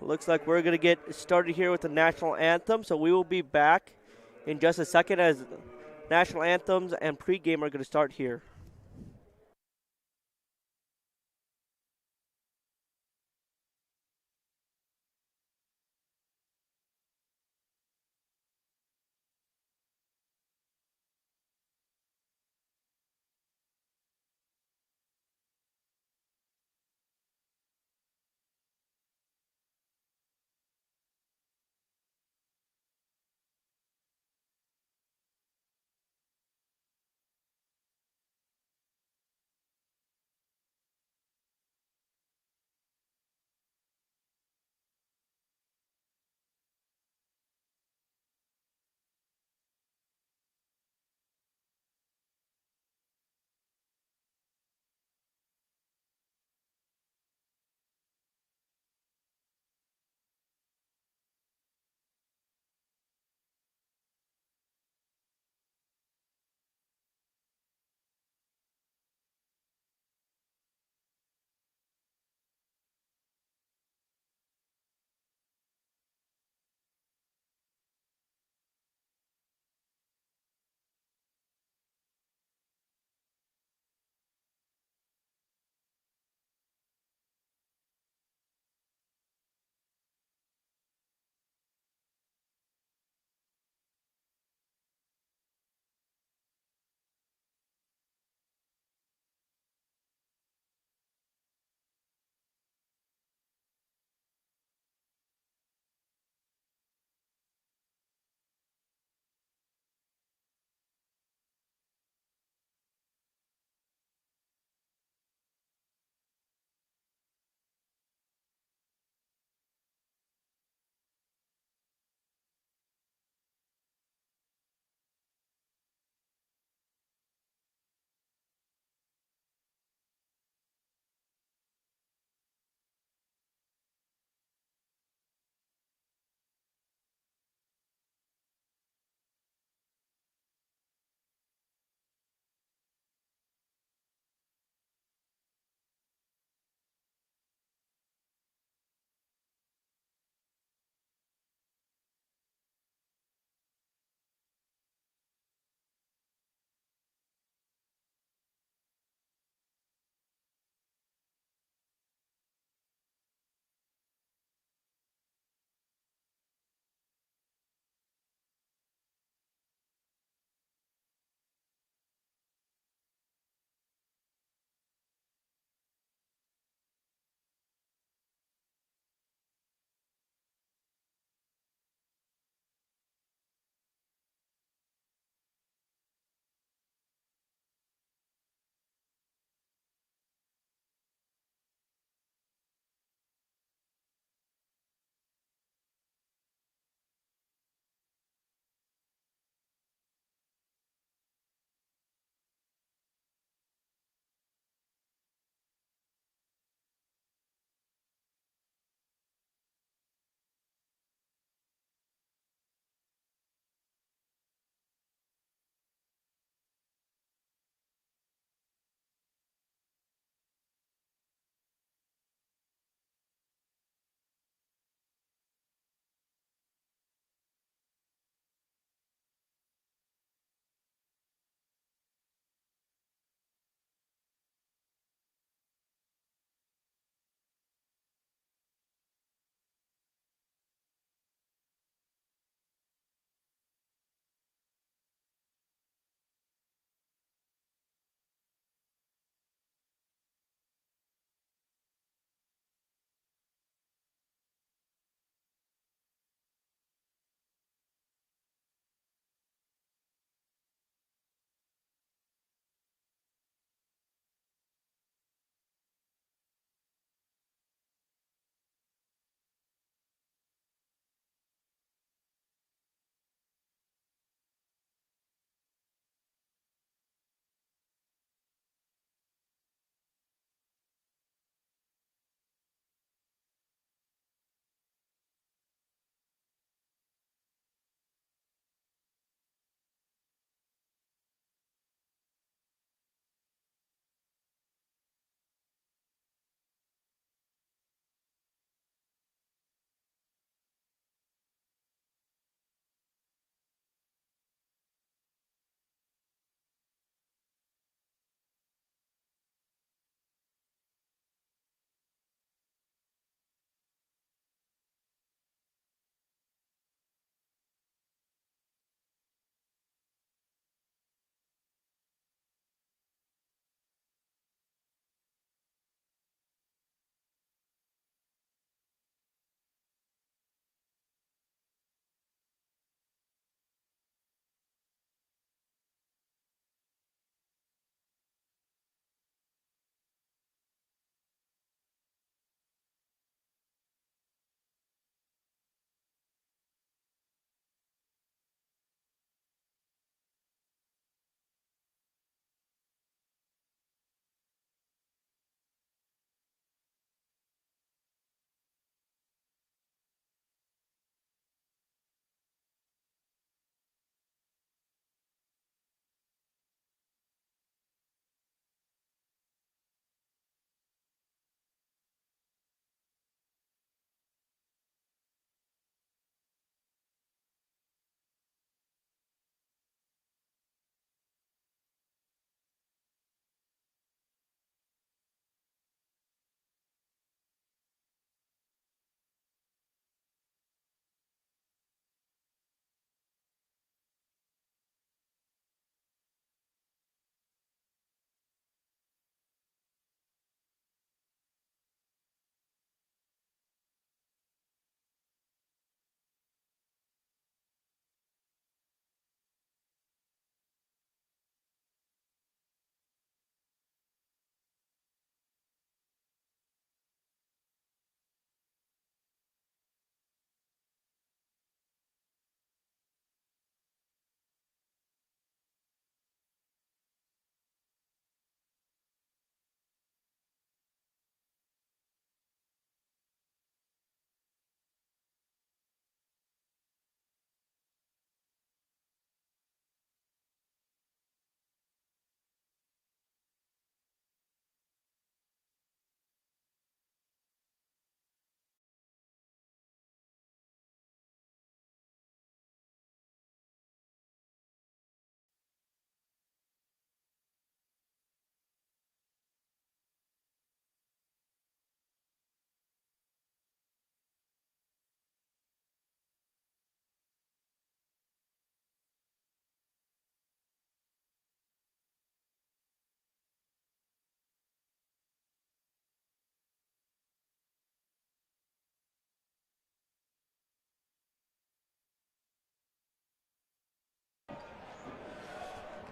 Looks like we're going to get started here with the national anthem. So we will be back in just a second as national anthems and pregame are going to start here.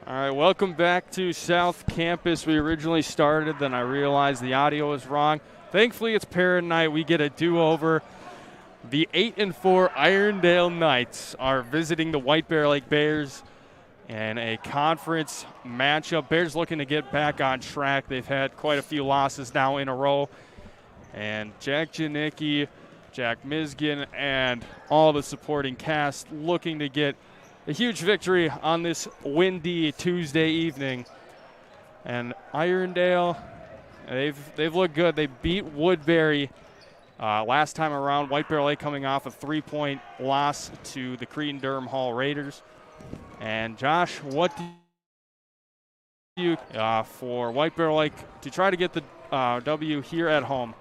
All right, welcome back to South Campus. We originally started, then I realized the audio was wrong. Thankfully, it's parent night. We get a do-over. The 8-4 Irondale Knights are visiting the White Bear Lake Bears in a conference matchup. Bears looking to get back on track. They've had quite a few losses now in a row. And Jack Janicki, Jack Miskin, and all the supporting cast looking to get a huge victory on this windy Tuesday evening. And Irondale, they've looked good. They beat Woodbury last time around. White Bear Lake coming off a 3-point loss to the Cretin-Durham Hall Raiders. And Josh, what do you for White Bear Lake to try to get the W here at home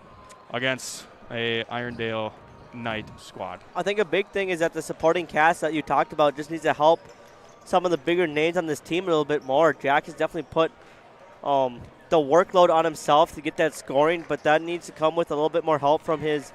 against a Irondale Knight squad? I think a big thing is that the supporting cast that you talked about just needs to help some of the bigger names on this team a little bit more. Jack has definitely put the workload on himself to get that scoring, but that needs to come with a little bit more help from his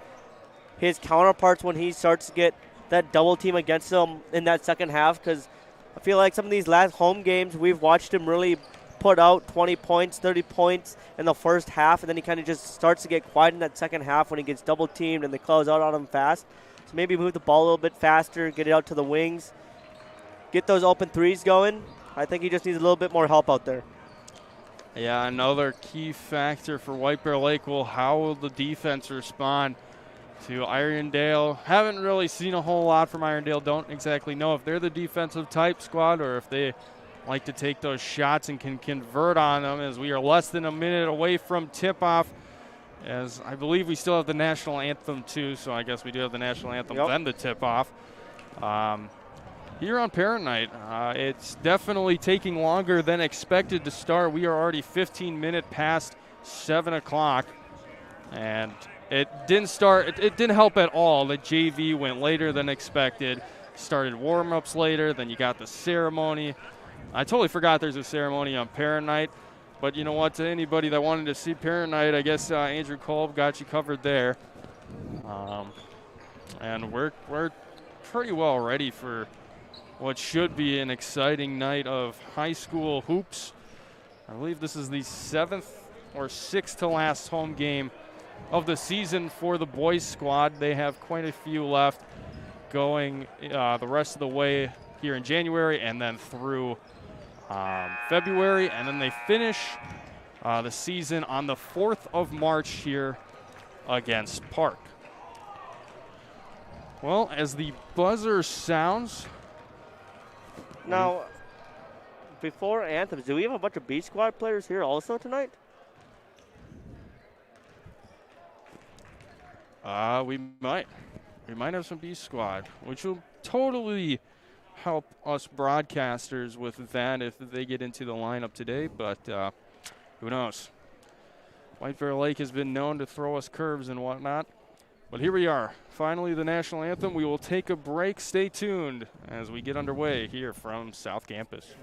counterparts when he starts to get that double team against him in that second half, because I feel like some of these last home games we've watched him really put out 20 points, 30 points in the first half, and then he kind of just starts to get quiet in that second half when he gets double teamed and they close out on him fast. So maybe move the ball a little bit faster, get it out to the wings, get those open threes going. I think he just needs a little bit more help out there. Yeah, another key factor for White Bear Lake how will the defense respond to Irondale? Haven't really seen a whole lot from Irondale. Don't exactly know if they're the defensive type squad or if they like to take those shots and can convert on them, as we are less than a minute away from tip-off, as I believe we still have the national anthem too, so I guess we do have the national anthem, then the tip-off. Here on Parent Night, it's definitely taking longer than expected to start. We are already 15 minutes past 7 o'clock, and it didn't help at all that JV went later than expected, started warm-ups later, then you got the ceremony. I totally forgot there's a ceremony on Parent Night, but you know what, to anybody that wanted to see Parent Night, I guess Andrew Kolb got you covered there. And we're pretty well ready for what should be an exciting night of high school hoops. I believe this is the 7th or 6th to last home game of the season for the boys squad. They have quite a few left going the rest of the way here in January and then through February, and then they finish the season on the 4th of March here against Park. Well, as the buzzer sounds. Now, before anthems, do we have a bunch of B squad players here also tonight? We might. We might have some B squad, which will totally help us broadcasters with that if they get into the lineup today, but who knows? White Bear Lake has been known to throw us curves and whatnot. But here we are, finally the national anthem. We will take a break. Stay tuned as we get underway here from South Campus.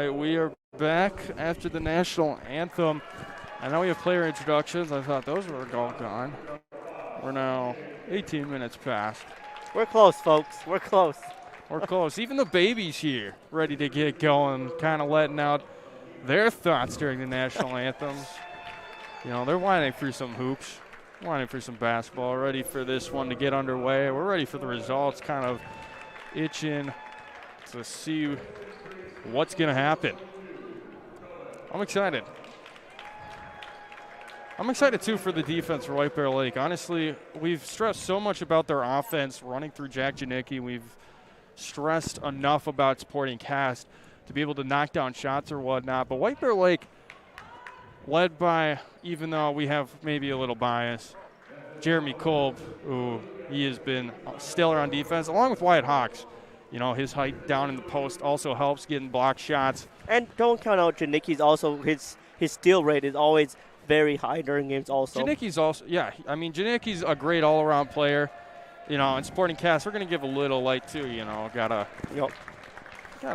right, we are back after the national anthem. I know we have player introductions. I thought those were all gone. We're now 18 minutes past. We're close, folks. We're close. We're close. Even the babies here ready to get going, kind of letting out their thoughts during the national anthems. You know, they're whining for some hoops, whining for some basketball, ready for this one to get underway. We're ready for the results, kind of itching to see what's going to happen. I'm excited. I'm excited, too, for the defense for White Bear Lake. Honestly, we've stressed so much about their offense running through Jack Janicki. We've stressed enough about supporting cast to be able to knock down shots or whatnot. But White Bear Lake, led by, even though we have maybe a little bias, Jeremy Kolb, who he has been stellar on defense, along with Wyatt Hawks. You know, his height down in the post also helps getting block shots. And don't count out Janicki's also, his steal rate is always very high during games also. Janicki's also, yeah, I mean, Janicki's a great all-around player. You know, in supporting cast, we're going to give a little light, too, you know. Gotta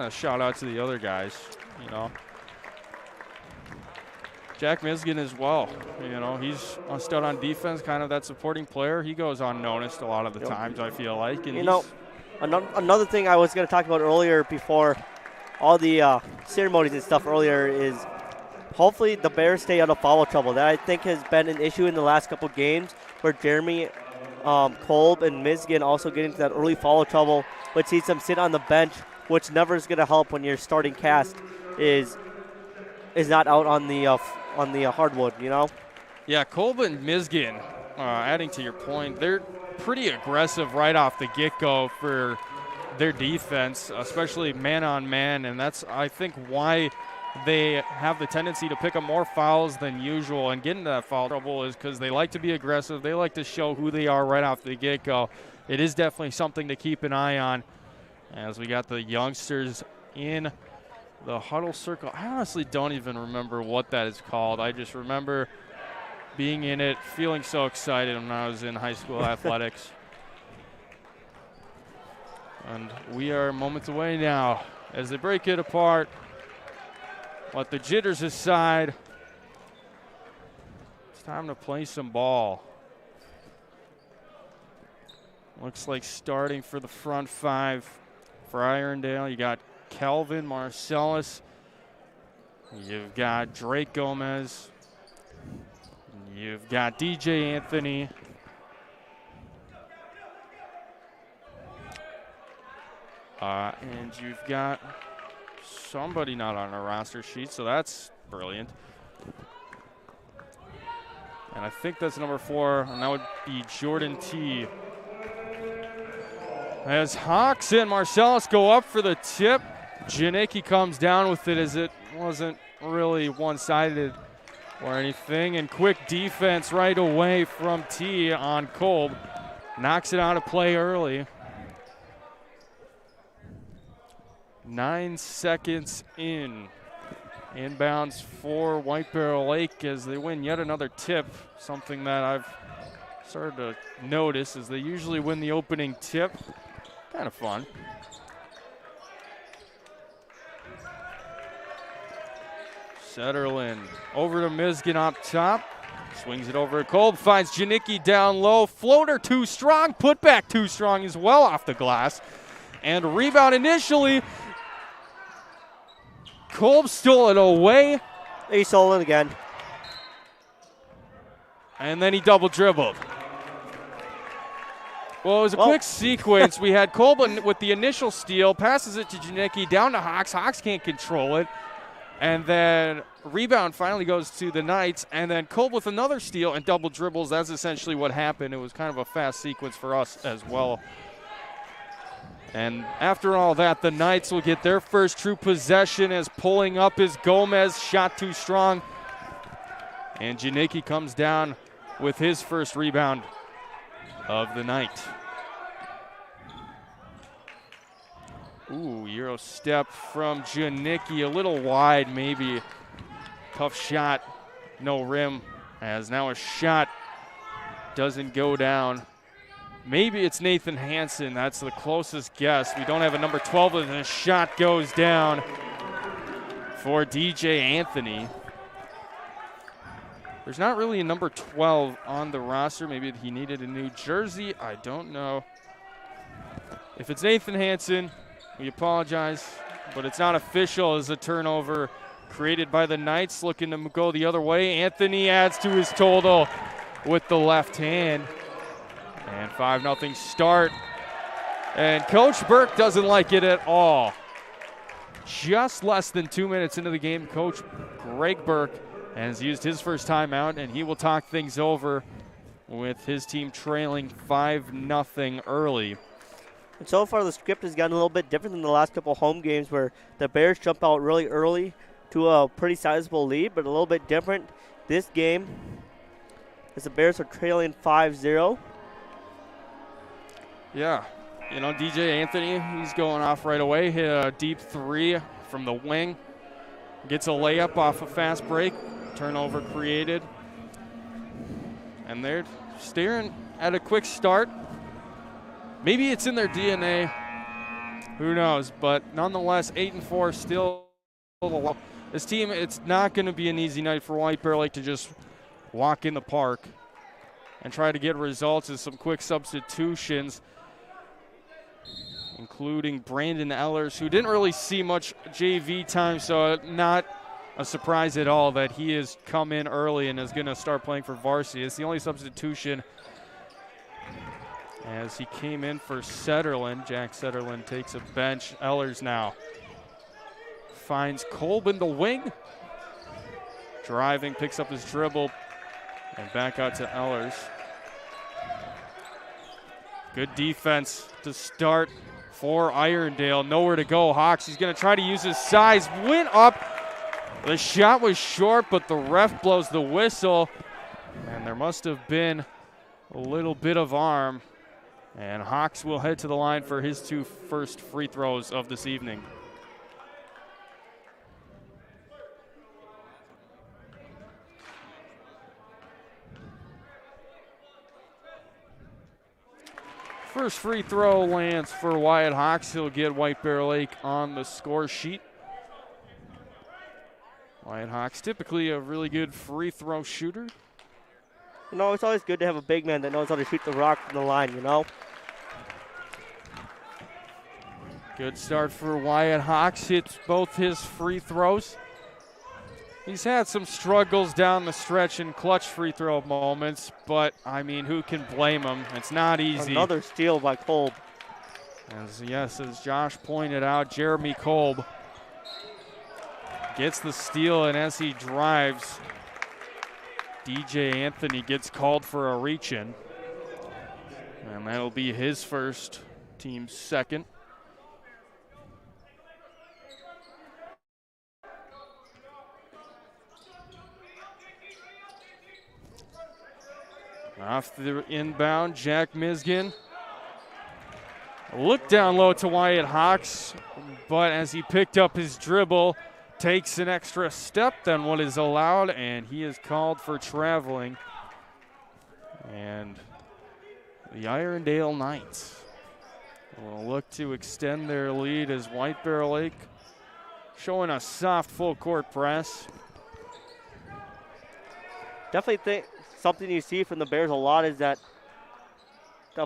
shout out to the other guys, you know. Jack Miskin as well. You know, he's a stud on defense, kind of that supporting player. He goes unnoticed a lot of the times, I feel like. And you know, another thing I was going to talk about earlier before all the ceremonies and stuff earlier is hopefully the Bears stay out of foul trouble. That I think has been an issue in the last couple games where Jeremy Kolb and Miskin also get into that early foul trouble, which sees them sit on the bench, which never is going to help when your starting cast is not out on the hardwood, you know? Yeah, Kolb and Miskin, adding to your point, they're pretty aggressive right off the get-go for their defense, especially man-on-man, and that's, I think, why they have the tendency to pick up more fouls than usual and get into that foul trouble is because they like to be aggressive. They like to show who they are right off the get-go. It is definitely something to keep an eye on as we got the youngsters in the huddle circle. I honestly don't even remember what that is called. I just remember being in it, feeling so excited when I was in high school athletics. And we are moments away now as they break it apart. Let the jitters aside. It's time to play some ball. Looks like starting for the front five for Irondale, you got Kelvin Marcellus. You've got Drake Gomez. You've got DJ Anthony. And you've got somebody not on our roster sheet, so that's brilliant. And I think that's number 4, and that would be Jordan T. As Hawks and Marcellus go up for the tip, Janicki comes down with it as it wasn't really one-sided or anything. And quick defense right away from T on Kolb. Knocks it out of play early. 9 seconds in. Inbounds for White Bear Lake as they win yet another tip. Something that I've started to notice is they usually win the opening tip. Kind of fun. Setterlin over to Miskin up top. Swings it over to Kolb. Finds Janicki down low. Floater too strong. Putback too strong as well off the glass. And rebound initially. Kolb stole it away. He stole it again. And then he double dribbled. Well, it was a quick sequence. We had Kolb with the initial steal, passes it to Janicki, down to Hawks. Hawks can't control it. And then rebound finally goes to the Knights. And then Kolb with another steal and double dribbles. That's essentially what happened. It was kind of a fast sequence for us as well. And after all that, the Knights will get their first true possession as pulling up is Gomez. Shot too strong. And Janicki comes down with his first rebound of the night. Ooh, Euro step from Janicki, a little wide maybe. Tough shot, no rim, as now a shot doesn't go down. Maybe it's Nathan Hansen, that's the closest guess. We don't have a number 12, and the shot goes down. for DJ Anthony. There's not really a number 12 on the roster. Maybe he needed a new jersey. I don't know. If it's Nathan Hansen, we apologize, but it's not official as a turnover created by the Knights, looking to go the other way. Anthony adds to his total with the left hand. And 5-0 start. And Coach Burke doesn't like it at all. Just less than 2 minutes into the game, Coach Greg Burke has used his first timeout, and he will talk things over with his team trailing 5-0 early. And so far, the script has gotten a little bit different than the last couple home games where the Bears jump out really early to a pretty sizable lead, but a little bit different this game as the Bears are trailing 5-0. Yeah, you know, DJ Anthony, he's going off right away. Hit a deep three from the wing. Gets a layup off a fast break. Turnover created. And they're staring at a quick start. Maybe it's in their DNA. Who knows? But nonetheless, 8-4 still. This team, it's not going to be an easy night for White Bear Lake to just walk in the park and try to get results as some quick substitutions, including Brandon Ellers, who didn't really see much JV time, so not a surprise at all that he has come in early and is going to start playing for varsity. It's the only substitution as he came in for Setterland. Jack Setterland takes a bench. Ellers now finds Kolb in the wing. Driving, picks up his dribble, and back out to Ellers. Good defense to start for Irondale. Nowhere to go. Hawks, he's going to try to use his size. Went up. The shot was short, but the ref blows the whistle. And there must have been a little bit of arm. And Hawks will head to the line for his two first free throws of this evening. First free throw lands for Wyatt Hawks. He'll get White Bear Lake on the score sheet. Wyatt Hawks, typically a really good free throw shooter. You know, it's always good to have a big man that knows how to shoot the rock from the line, you know? Good start for Wyatt Hawks. Hits both his free throws. He's had some struggles down the stretch in clutch free throw moments, but, I mean, who can blame him? It's not easy. Another steal by Kolb. As Josh pointed out, Jeremy Kolb gets the steal, and as he drives, DJ Anthony gets called for a reach-in. And that'll be his first, team's second. Off the inbound, Jack Miskin. Look down low to Wyatt Hawks, but as he picked up his dribble, takes an extra step than what is allowed, and he is called for traveling. And the Irondale Knights will look to extend their lead as White Bear Lake showing a soft full court press. Definitely think something you see from the Bears a lot is that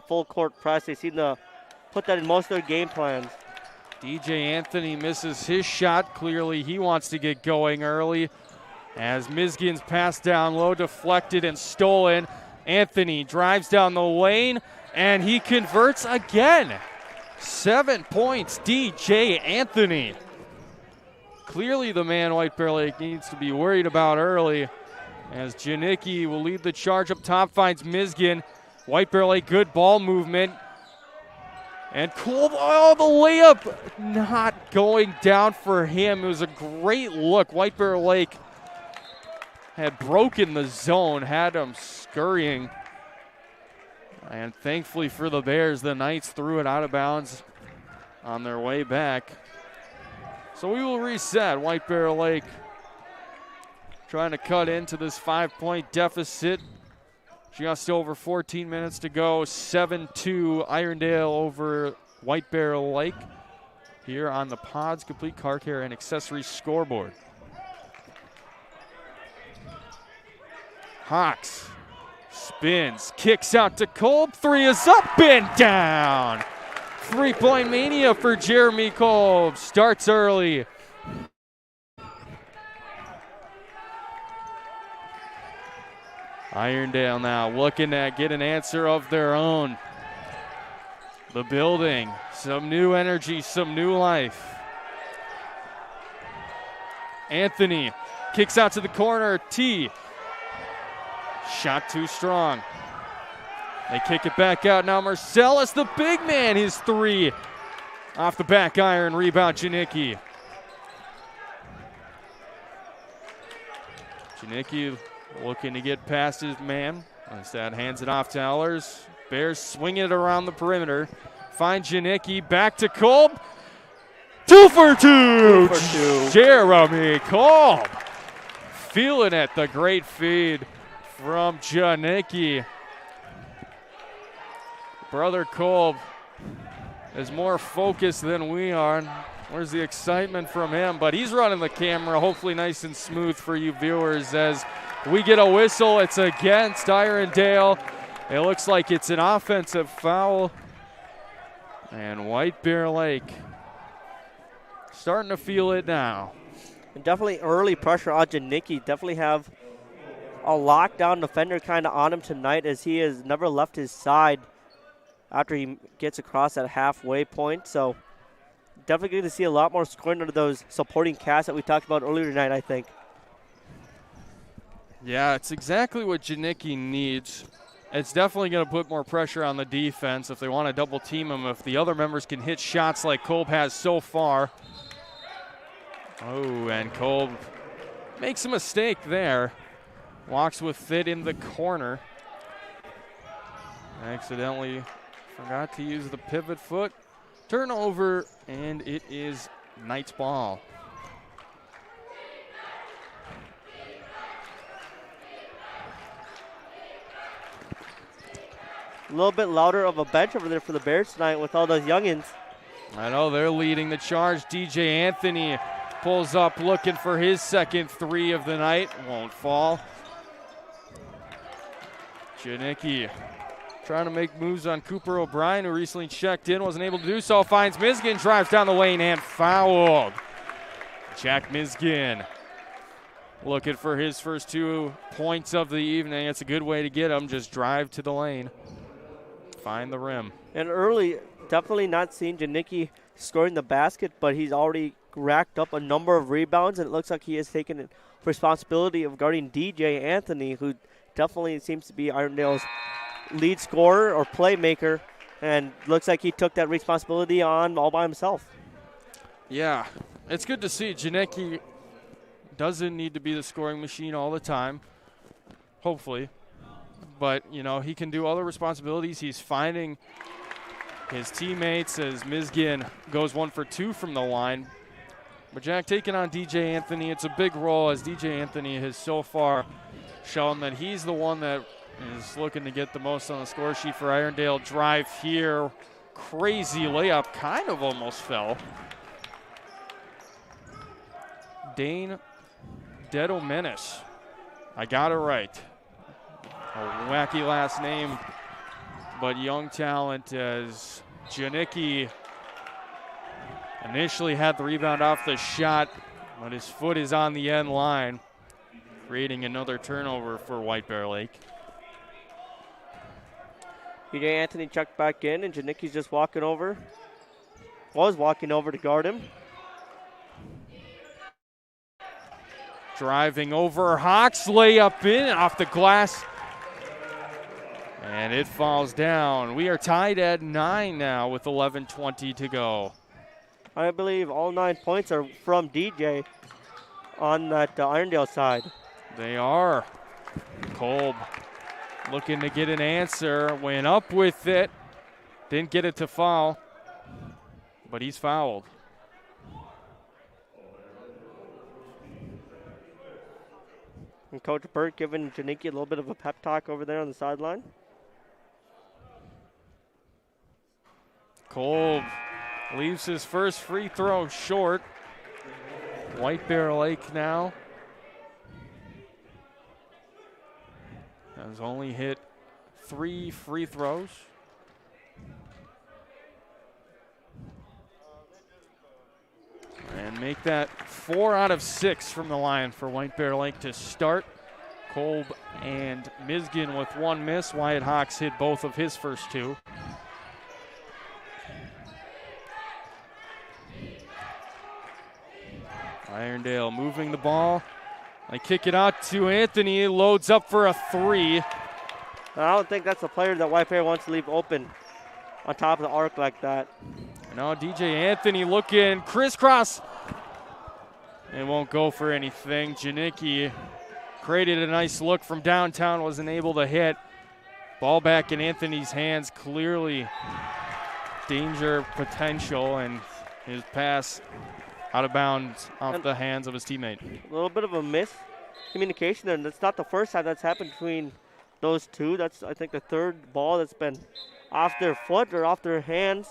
full court press. They seem to put that in most of their game plans. DJ Anthony misses his shot. Clearly he wants to get going early as Miskin's pass down low, deflected and stolen. Anthony drives down the lane and he converts again. 7 points, DJ Anthony. Clearly the man White Bear Lake needs to be worried about early, as Janicki will lead the charge up top, finds Miskin. White Bear Lake, good ball movement. And Kolb, oh, the layup not going down for him. It was a great look. White Bear Lake had broken the zone, had him scurrying. And thankfully for the Bears, the Knights threw it out of bounds on their way back. So we will reset. White Bear Lake trying to cut into this 5-point deficit. Just over 14 minutes to go. 7-2 Irondale over White Bear Lake here on the Pods Complete Car Care and Accessories scoreboard. Hawks spins, kicks out to Kolb. 3 is up and down. 3-point mania for Jeremy Kolb. Starts early. Irondale now looking to get an answer of their own. The building, some new energy, some new life. Anthony kicks out to the corner. T. Shot too strong. They kick it back out. Now Marcellus, the big man, his 3. Off the back iron, rebound Janicki. Janicki looking to get past his man. Instead, hands it off to Ellers. Bears swing it around the perimeter. Find Janicki, back to Kolb. 2 for 2. Jeremy Kolb. Feeling it, the great feed from Janicki. Brother Kolb is more focused than we are. Where's the excitement from him? But he's running the camera, hopefully nice and smooth for you viewers as we get a whistle. It's against Irondale. It looks like it's an offensive foul. And White Bear Lake starting to feel it now. And definitely early pressure on Janicki. Definitely have a lockdown defender kind of on him tonight as he has never left his side after he gets across that halfway point. So definitely going to see a lot more scoring under those supporting casts that we talked about earlier tonight, I think. Yeah, it's exactly what Janicki needs. It's definitely going to put more pressure on the defense if they want to double team him, if the other members can hit shots like Kolb has so far. Oh, and Kolb makes a mistake there. Walks with it in the corner. Accidentally forgot to use the pivot foot. Turnover, and it is Knights ball. A little bit louder of a bench over there for the Bears tonight with all those youngins. I know they're leading the charge. DJ Anthony pulls up looking for his second 3 of the night. Won't fall. Janicki trying to make moves on Cooper O'Brien, who recently checked in, wasn't able to do so. Finds Mizgin, drives down the lane and fouled. Jack Mizgin looking for his first 2 points of the evening. It's a good way to get him. Just drive to the lane. Find the rim. And early, definitely not seeing Janicki scoring the basket, but he's already racked up a number of rebounds, and it looks like he has taken responsibility of guarding DJ Anthony, who definitely seems to be Irondale's lead scorer or playmaker, and looks like he took that responsibility on all by himself. Yeah, it's good to see. Janicki doesn't need to be the scoring machine all the time, hopefully. But, you know, he can do other responsibilities. He's finding his teammates as Mizgin goes 1 for 2 from the line. But Jack taking on DJ Anthony, it's a big role as DJ Anthony has so far shown that he's the one that is looking to get the most on the score sheet for Irondale. Drive here, crazy layup, kind of almost fell. Dane Dedomenis, I got it right. A wacky last name, but young talent as Janicki initially had the rebound off the shot, but his foot is on the end line, creating another turnover for White Bear Lake. DJ Anthony checked back in, and Janicki's just walking over. Was walking over to guard him. Driving over, Hawks layup in off the glass. And it falls down. We are tied at 9 now with 11:20 to go. I believe all 9 points are from DJ on that Irondale side. They are. Kolb looking to get an answer. Went up with it. Didn't get it to foul. But he's fouled. And Coach Burt giving Janicki a little bit of a pep talk over there on the sideline. Kolb leaves his first free throw short. White Bear Lake now Has only hit 3 free throws. And make that 4 out of 6 from the line for White Bear Lake to start. Kolb and Miskin with 1 miss. Wyatt Hawks hit both of his first 2. Irondale moving the ball. They kick it out to Anthony. Loads up for a 3. I don't think that's a player that White Bear wants to leave open on top of the arc like that. Now DJ Anthony looking crisscross. It won't go for anything. Janicki created a nice look from downtown, wasn't able to hit. Ball back in Anthony's hands, clearly danger potential, and his pass out of bounds off the hands of his teammate. A little bit of a miscommunication there, and that's not the first time that's happened between those two. That's, I think, the third ball that's been off their foot or off their hands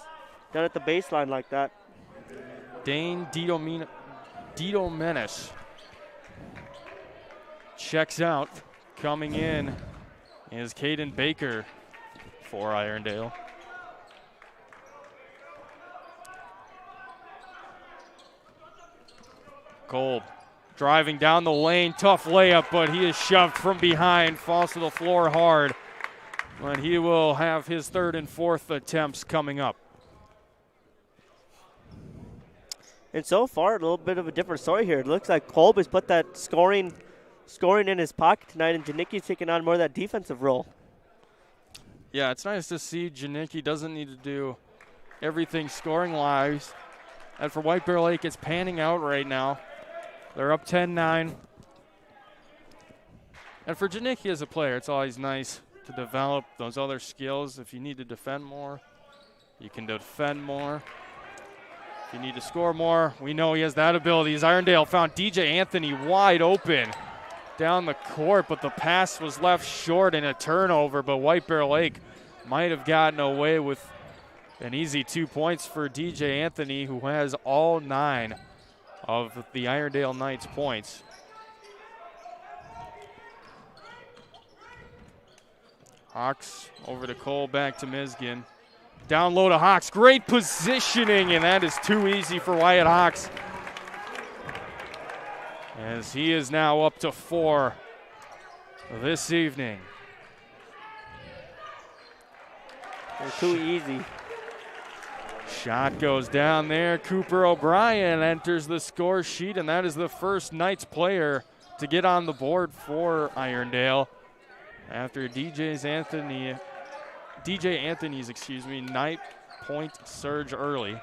down at the baseline like that. Dane Dito Menace checks out. Coming in is Caden Baker for Irondale. Kolb driving down the lane, tough layup, but he is shoved from behind, falls to the floor hard. But he will have his 3rd and 4th attempts coming up. And so far, a little bit of a different story here. It looks like Kolb has put that scoring in his pocket tonight, and Janicki's taking on more of that defensive role. Yeah, it's nice to see Janicki doesn't need to do everything scoring-wise. And for White Bear Lake, it's panning out right now. They're up 10-9. And for Janicki as a player, it's always nice to develop those other skills. If you need to defend more, you can defend more. If you need to score more, we know he has that ability. As Irondale found DJ Anthony wide open down the court, but the pass was left short in a turnover. But White Bear Lake might have gotten away with an easy 2 points for DJ Anthony, who has all 9 of the Irondale Knights points. Hawks over to Cole, back to Miskin. Down low to Hawks, great positioning, and that is too easy for Wyatt Hawks, as he is now up to 4 this evening. Too easy. Shot goes down there. Cooper O'Brien enters the score sheet, and that is the first Knights player to get on the board for Irondale after DJ Anthony's 9-point surge early.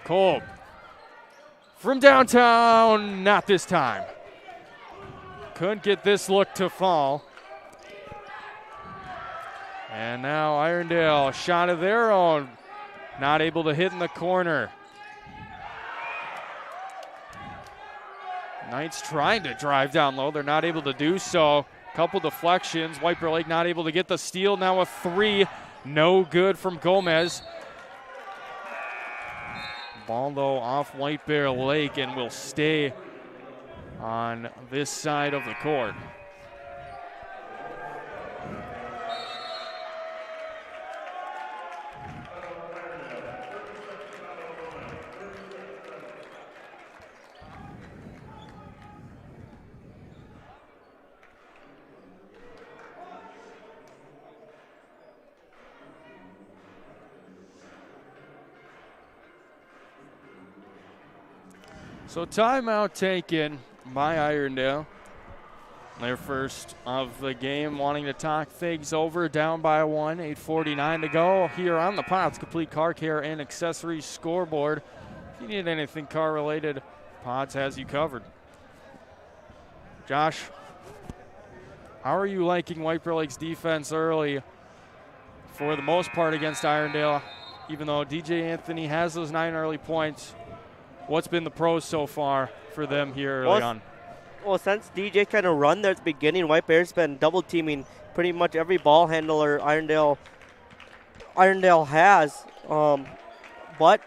Kolb from downtown, not this time. Couldn't get this look to fall. And now Irondale, shot of their own, not able to hit in the corner. Knights trying to drive down low. They're not able to do so. Couple deflections. White Bear Lake not able to get the steal. Now a 3. No good from Gomez. Ball, though, off White Bear Lake and will stay on this side of the court. So timeout taken by Irondale. Their first of the game, wanting to talk things over, down by 1, 8:49 to go here on the Pots Complete Car Care and Accessories scoreboard. If you need anything car related, Pots has you covered. Josh, how are you liking White Bear Lake's defense early for the most part against Irondale? Even though DJ Anthony has those 9 early points, what's been the pros so far for them here early on? Well, since DJ kind of run there at the beginning, White Bear's been double teaming pretty much every ball handler Irondale has. But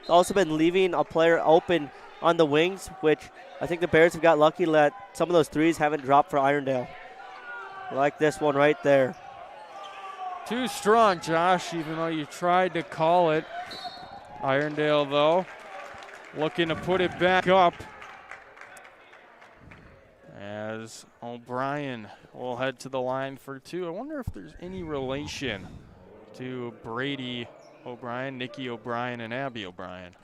it's also been leaving a player open on the wings, which I think the Bears have got lucky that some of those threes haven't dropped for Irondale. Like this one right there. Too strong, Josh, even though you tried to call it. Irondale, though, looking to put it back up as O'Brien will head to the line for two. I wonder if there's any relation to Brady O'Brien, Nikki O'Brien, and Abby O'Brien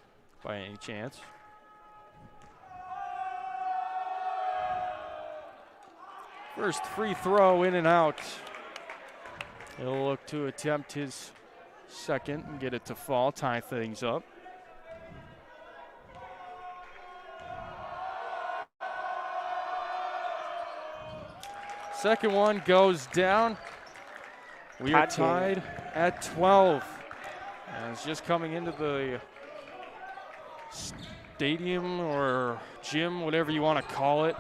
by any chance. First free throw in and out. He'll look to attempt his second and get it to fall, tie things up. Second one goes down. We are tied at 12. And it's just coming into the stadium or gym, whatever you want to call it.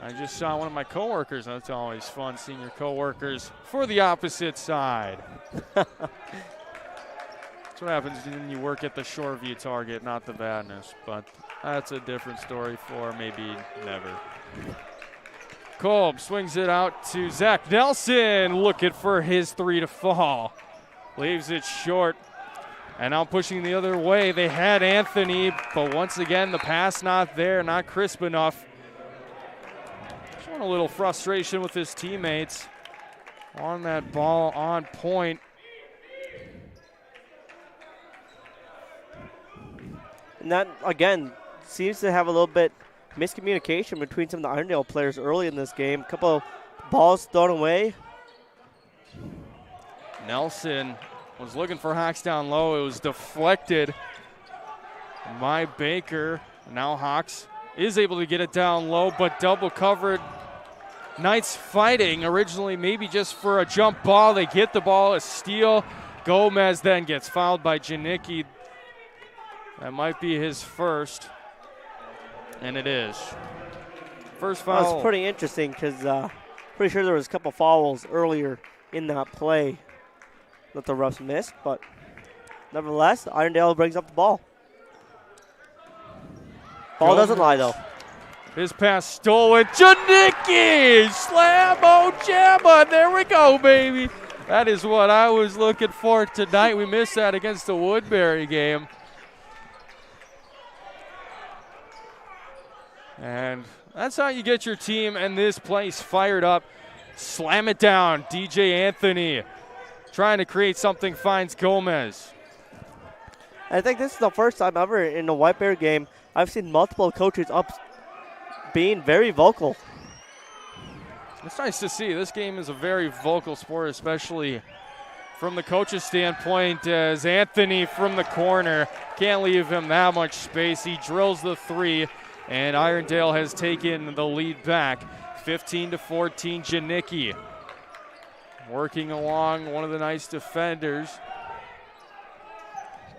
I just saw one of my coworkers. That's always fun, seeing your coworkers for the opposite side. That's what happens when you work at the Shoreview Target, not the Badness. But that's a different story for maybe never. Kolb swings it out to Zach Nelson, looking for his three to fall. Leaves it short. And now pushing the other way, they had Anthony, but once again, the pass not there, not crisp enough. Showing a little frustration with his teammates on that ball, on point. And that, again, seems to have a little bit miscommunication between some of the Irondale players early in this game. A couple of balls thrown away. Nelson was looking for Hawks down low. It was deflected by Baker. Now Hawks is able to get it down low, but double covered. Knights fighting originally maybe just for a jump ball. They get the ball, a steal. Gomez then gets fouled by Janicki. That might be his first, and it is. First foul. Well, it's pretty interesting because pretty sure there was a couple fouls earlier in that play that the refs missed, but nevertheless, Irondale brings up the ball. Ball doesn't lie, though. His pass stolen. Janicki! Slam-o jamma! There we go, baby. That is what I was looking for tonight. We missed that against the Woodbury game. And that's how you get your team and this place fired up. Slam it down. DJ Anthony trying to create something, finds Gomez. I think this is the first time ever in a White Bear game I've seen multiple coaches up being very vocal. It's nice to see. This game is a very vocal sport, especially from the coach's standpoint, as Anthony from the corner can't leave him that much space. He drills the three, and Irondale has taken the lead back. 15-14, Janicki working along one of the nice defenders.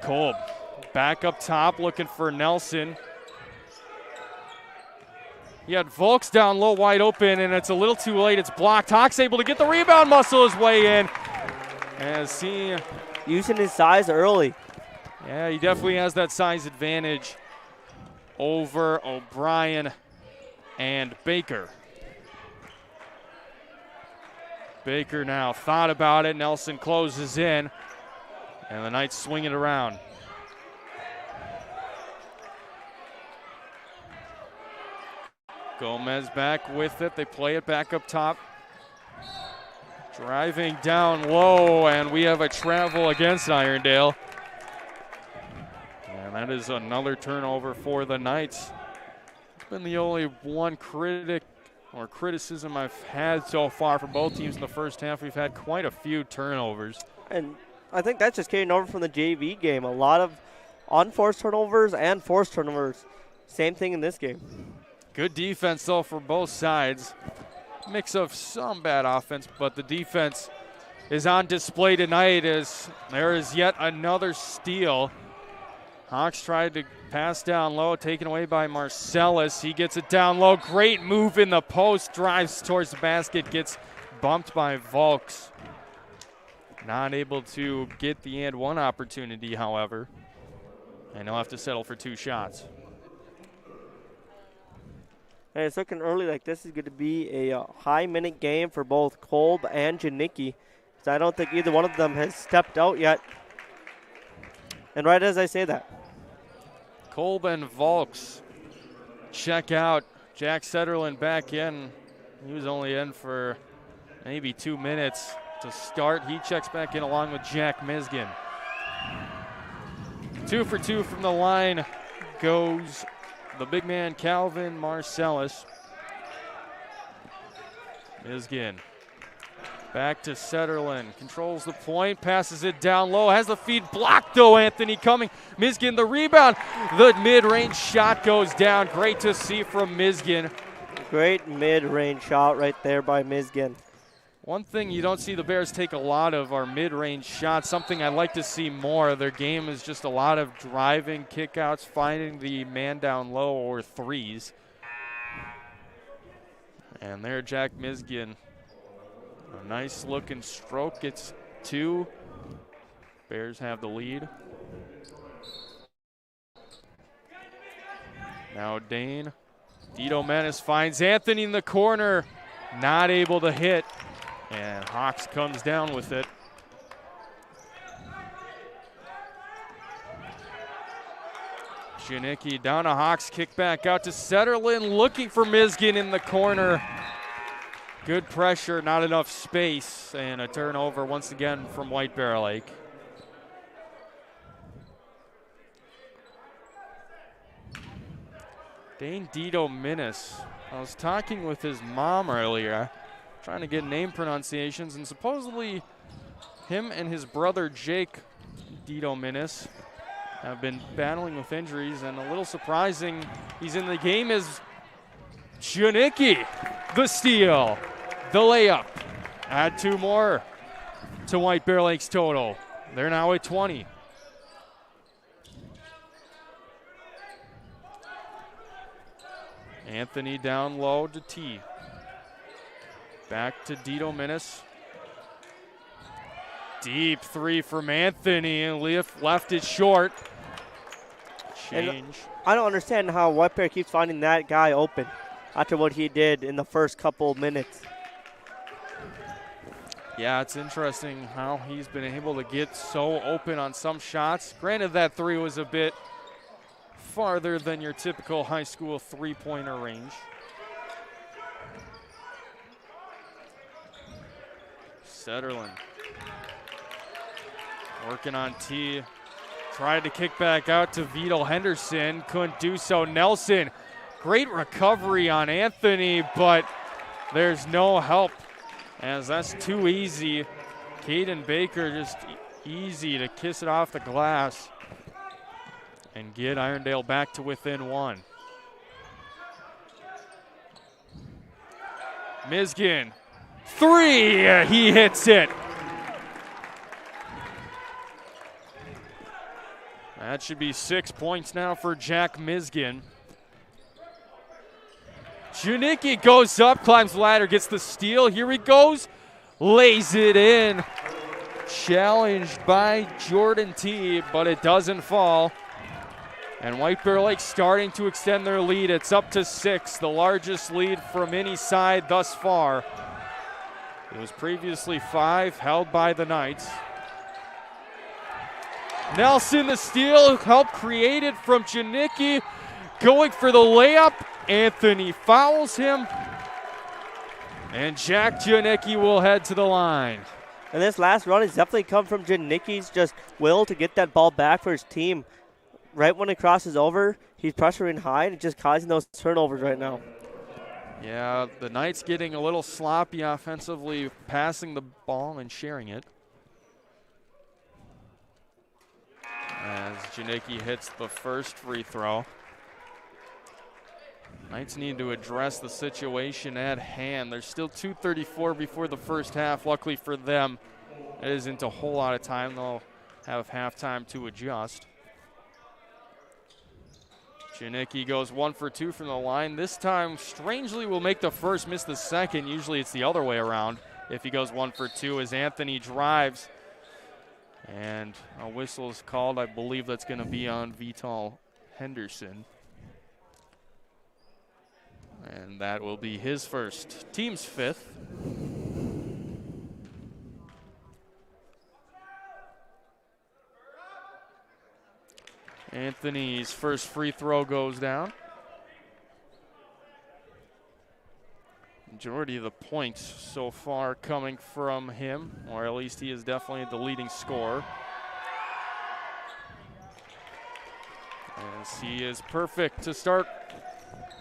Kolb back up top looking for Nelson. He had Volks down low wide open, and it's a little too late. It's blocked. Hawks able to get the rebound, muscle his way in. As he using his size early. Yeah, he definitely has that size advantage over O'Brien and Baker. Baker now thought about it. Nelson closes in, and the Knights swing it around. Gomez back with it. They play it back up top. Driving down low, and we have a travel against Irondale. And that is another turnover for the Knights. It's been the only one criticism I've had so far from both teams in the first half. We've had quite a few turnovers. And I think that's just carrying over from the JV game. A lot of unforced turnovers and forced turnovers. Same thing in this game. Good defense, though, for both sides. Mix of some bad offense, but the defense is on display tonight as there is yet another steal. Hawks tried to pass down low, taken away by Marcellus. He gets it down low. Great move in the post, drives towards the basket, gets bumped by Volks. Not able to get the and one opportunity, however. And he'll have to settle for two shots. And it's looking early like this is going to be a high-minute game for both Kolb and Janicki. So I don't think either one of them has stepped out yet. And right as I say that, Kolb and Volks check out. Jack Setterlund back in. He was only in for maybe 2 minutes to start. He checks back in along with Jack Miskin. 2 for 2 from the line goes the big man Calvin Marcellus. Miskin back to Setterlund, controls the point, passes it down low, has the feed blocked though, Anthony coming. Miskin the rebound, the mid-range shot goes down. Great to see from Miskin. Great mid-range shot right there by Miskin. One thing you don't see the Bears take a lot of are mid-range shots, something I'd like to see more. Their game is just a lot of driving, kickouts, finding the man down low or threes. And there Jack Miskin, a nice looking stroke, gets 2. Bears have the lead. Now Dane. Dito Menace finds Anthony in the corner, not able to hit. And Hawks comes down with it. Janicki down to Hawks, kick back out to Setterlund, looking for Miskin in the corner. Good pressure, not enough space, and a turnover once again from White Bear Lake. Dane Dito Menace. I was talking with his mom earlier, trying to get name pronunciations, and supposedly him and his brother Jake Dito Menace have been battling with injuries, and a little surprising he's in the game is Janicki, the steal, the layup. Add 2 more to White Bear Lake's total. They're now at 20. Anthony down low to T. Back to Dito Menace. Deep 3 from Anthony, and left it short. Change. And I don't understand how White Bear keeps finding that guy open after what he did in the first couple minutes. Yeah, it's interesting how he's been able to get so open on some shots. Granted, that 3 was a bit farther than your typical high school three-pointer range. Setterlund working on T. Tried to kick back out to Vito Henderson. Couldn't do so. Nelson, great recovery on Anthony, but there's no help as that's too easy. Caden Baker just easy to kiss it off the glass and get Irondale back to within 1. Miskin, 3, he hits it. That should be 6 points now for Jack Miskin. Janicki goes up, climbs the ladder, gets the steal. Here he goes, lays it in. Challenged by Jordan T, but it doesn't fall. And White Bear Lake starting to extend their lead. It's up to 6, the largest lead from any side thus far. It was previously 5, held by the Knights. Nelson the steal, help created from Janicki. Going for the layup, Anthony fouls him. And Jack Janicki will head to the line. And this last run has definitely come from Janicki's just will to get that ball back for his team. Right when it crosses over, he's pressuring high and just causing those turnovers right now. Yeah, the Knights getting a little sloppy offensively, passing the ball and sharing it. As Janicki hits the first free throw. Knights need to address the situation at hand. There's still 2:34 before the first half. Luckily for them, it isn't a whole lot of time. They'll have halftime to adjust. Janicki goes 1 for 2 from the line. This time, strangely, will make the first, miss the second. Usually it's the other way around if he goes 1 for 2 as Anthony drives. And a whistle is called. I believe that's going to be on Vital Henderson. And that will be his first, team's fifth. Anthony's first free throw goes down. Majority of the points so far coming from him, or at least he is definitely the leading scorer. As he is perfect to start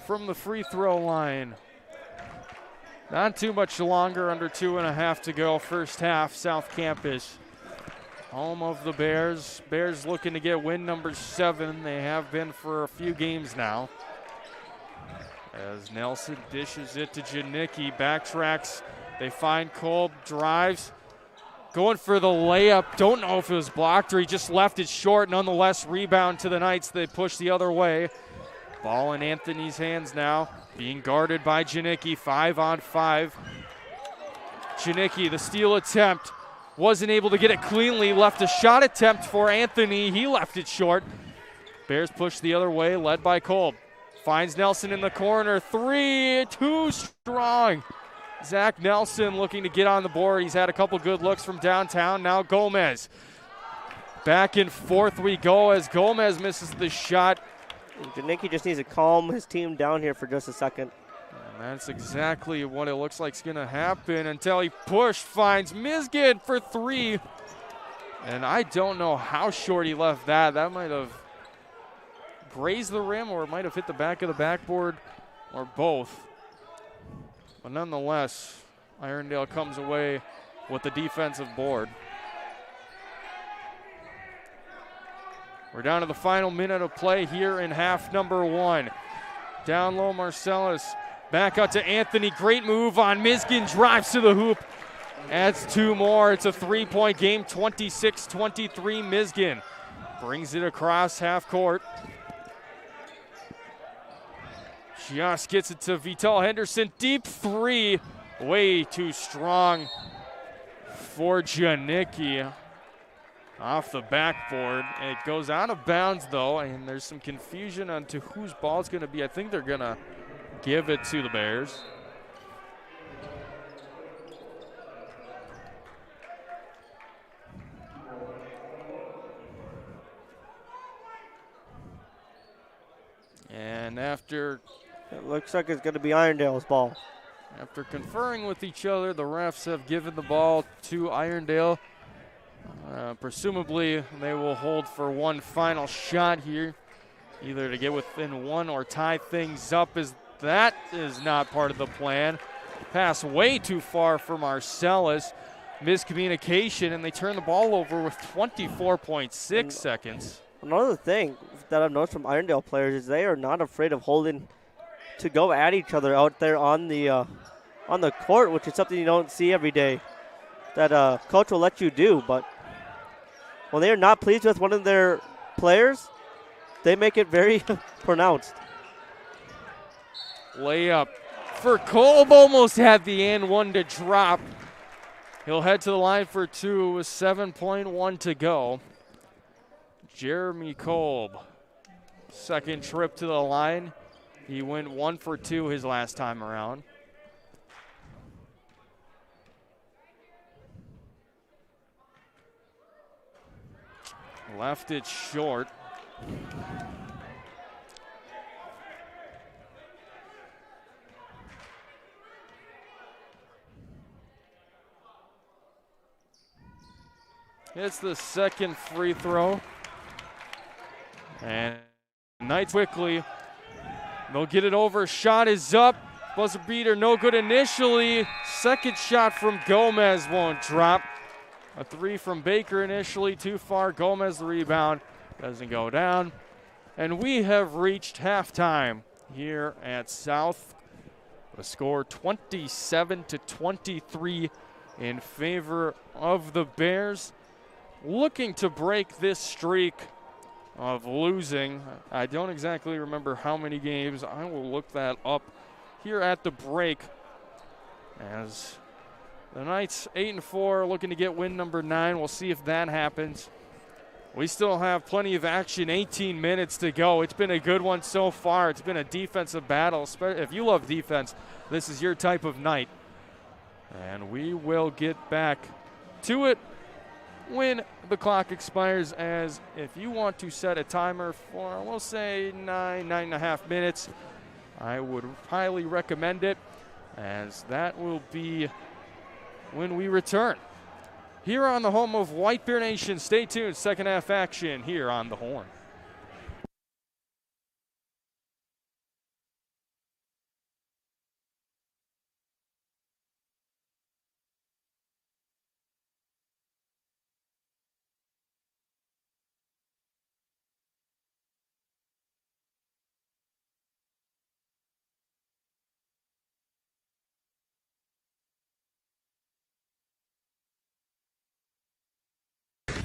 from the free throw line. Not too much longer, under 2.5 to go, first half. South Campus, home of the Bears. Bears looking to get win number 7. They have been for a few games now. As Nelson dishes it to Janicki, backtracks. They find Kolb, drives, going for the layup. Don't know if it was blocked or he just left it short. Nonetheless, rebound to the Knights. They push the other way. Ball in Anthony's hands now, being guarded by Janicki, 5-on-5. Janicki, the steal attempt, wasn't able to get it cleanly, left a shot attempt for Anthony. He left it short. Bears push the other way, led by Kolb. Finds Nelson in the corner, 3, too strong. Zach Nelson looking to get on the board. He's had a couple good looks from downtown. Now Gomez. Back and forth we go as Gomez misses the shot. Janicki just needs to calm his team down here for just a second. And that's exactly what it looks like is going to happen until he finds Miskin for 3. And I don't know how short he left that. That might have grazed the rim or it might have hit the back of the backboard or both. But nonetheless, Irondale comes away with the defensive board. We're down to the final minute of play here in half number 1. Down low, Marcellus. Back out to Anthony. Great move on Miskin. Drives to the hoop. Adds 2 more. It's a 3-point game. 26-23 Miskin. Brings it across half court. Just gets it to Vital Henderson. Deep 3. Way too strong for Janicki. Off the backboard. It goes out of bounds, though, and there's some confusion on to whose ball it's going to be. I think they're going to give it to the Bears. And after... It looks like it's going to be Irondale's ball. After conferring with each other, the refs have given the ball to Irondale. Presumably, they will hold for one final shot here, either to get within 1 or tie things up, as that is not part of the plan. Pass way too far for Marcellus. Miscommunication, and they turn the ball over with 24.6 seconds. Another thing that I've noticed from Irondale players is they are not afraid of holding to go at each other out there on the court, which is something you don't see every day that coach will let you do. But when they are not pleased with one of their players, they make it very pronounced. Layup for Kolb, almost had the and 1 to drop. He'll head to the line for 2 with 7.1 to go. Jeremy Kolb, second trip to the line. He went 1 for 2 his last time around. Left it short. It's the second free throw. And Knights quickly. They'll get it over. Shot is up. Buzzer beater, no good initially. Second shot from Gomez won't drop. A 3 from Baker initially, too far. Gomez the rebound, doesn't go down. And we have reached halftime here at South. The score 27-23 in favor of the Bears. Looking to break this streak of losing. I don't exactly remember how many games. I will look that up here at the break, as the Knights 8-4 looking to get win number 9. We'll see if that happens. We still have plenty of action, 18 minutes to go. It's been a good one so far. It's been a defensive battle. If you love defense, this is your type of night. And we will get back to it when the clock expires, as if you want to set a timer for, we'll say 9.5 minutes, I would highly recommend it, as that will be when we return. Here on the home of White Bear Nation, stay tuned, second half action here on The Horn.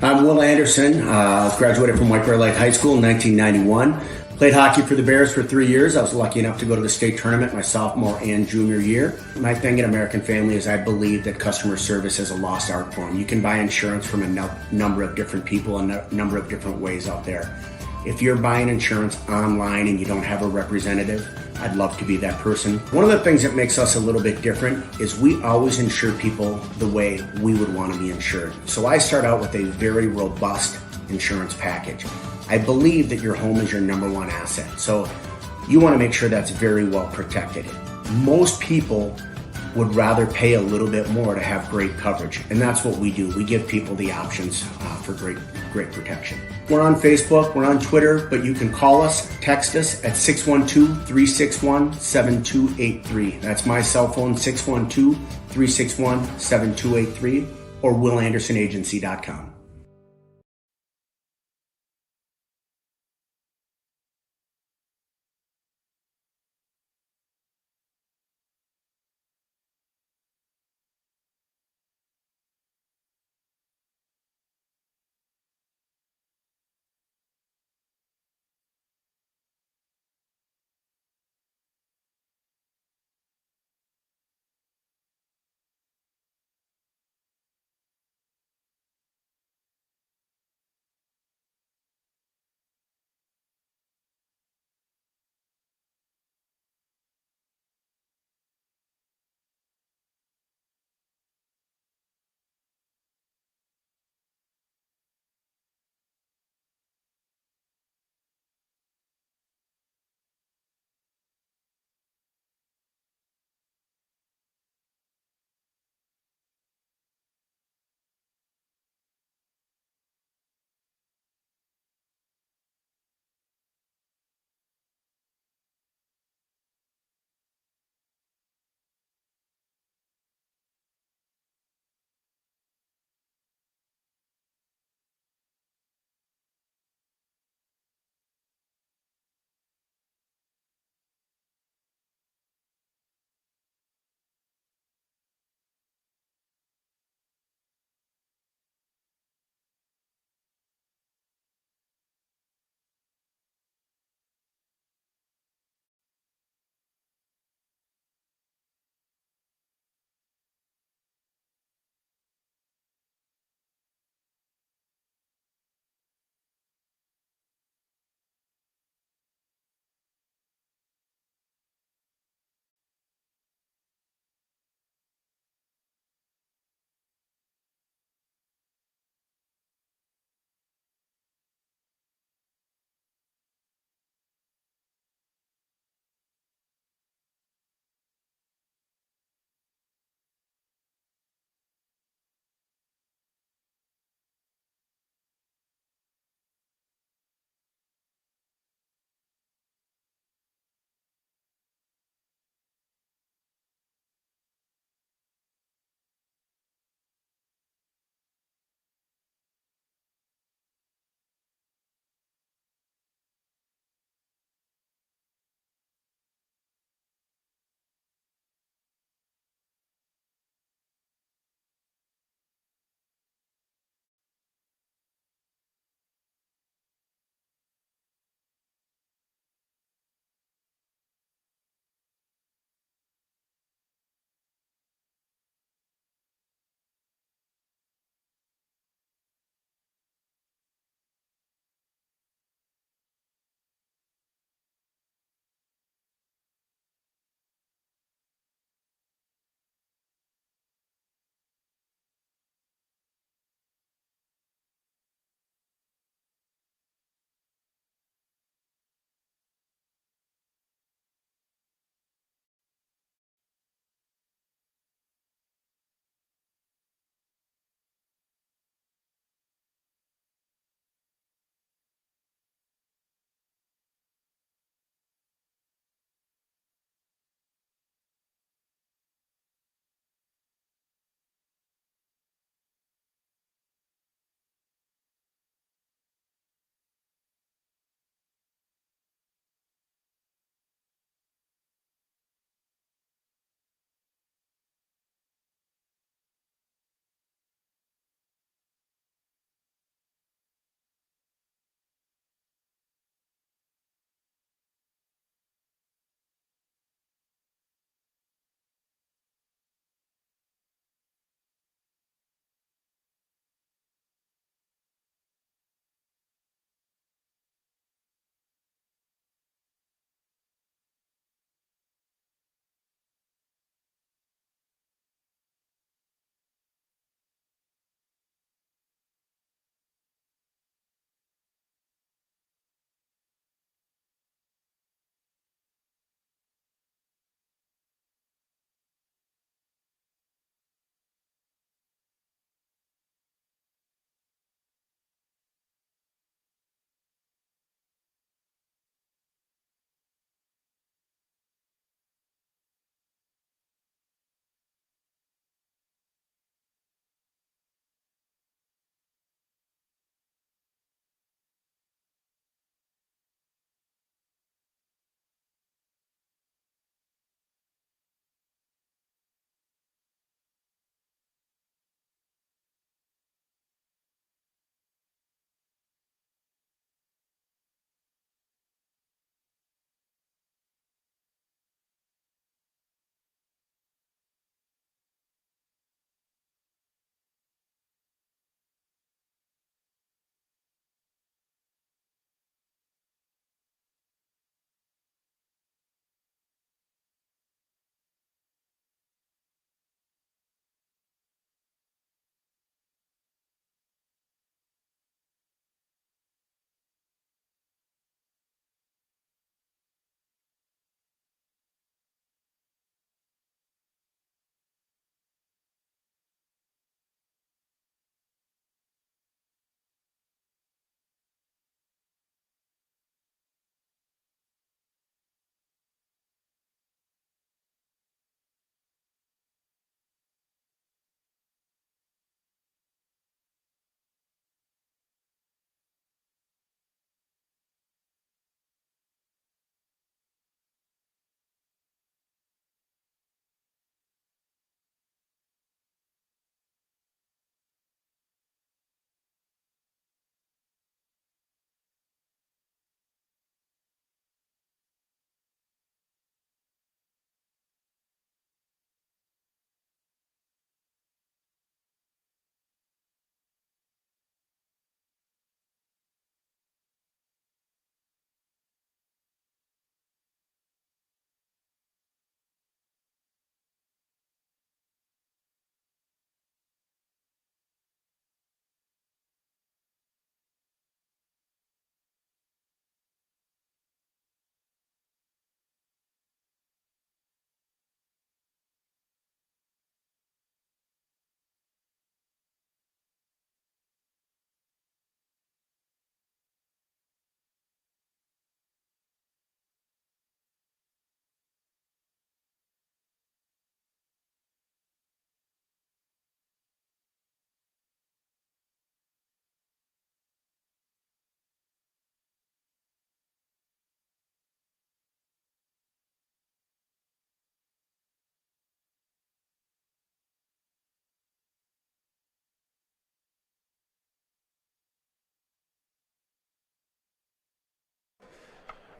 I'm Will Anderson. Graduated from White Bear Lake High School in 1991. Played hockey for the Bears for 3 years. I was lucky enough to go to the state tournament my sophomore and junior year. My thing in American Family is I believe that customer service is a lost art form. You can buy insurance from a number of different people and a number of different ways out there. If you're buying insurance online and you don't have a representative, I'd love to be that person. One of the things that makes us a little bit different is we always insure people the way we would want to be insured. So I start out with a very robust insurance package. I believe that your home is your number one asset. So you want to make sure that's very well protected. Most people would rather pay a little bit more to have great coverage. And that's what we do. We give people the options for great protection. We're on Facebook, we're on Twitter, but you can call us, text us at 612-361-7283. That's my cell phone, 612-361-7283, or willandersonagency.com.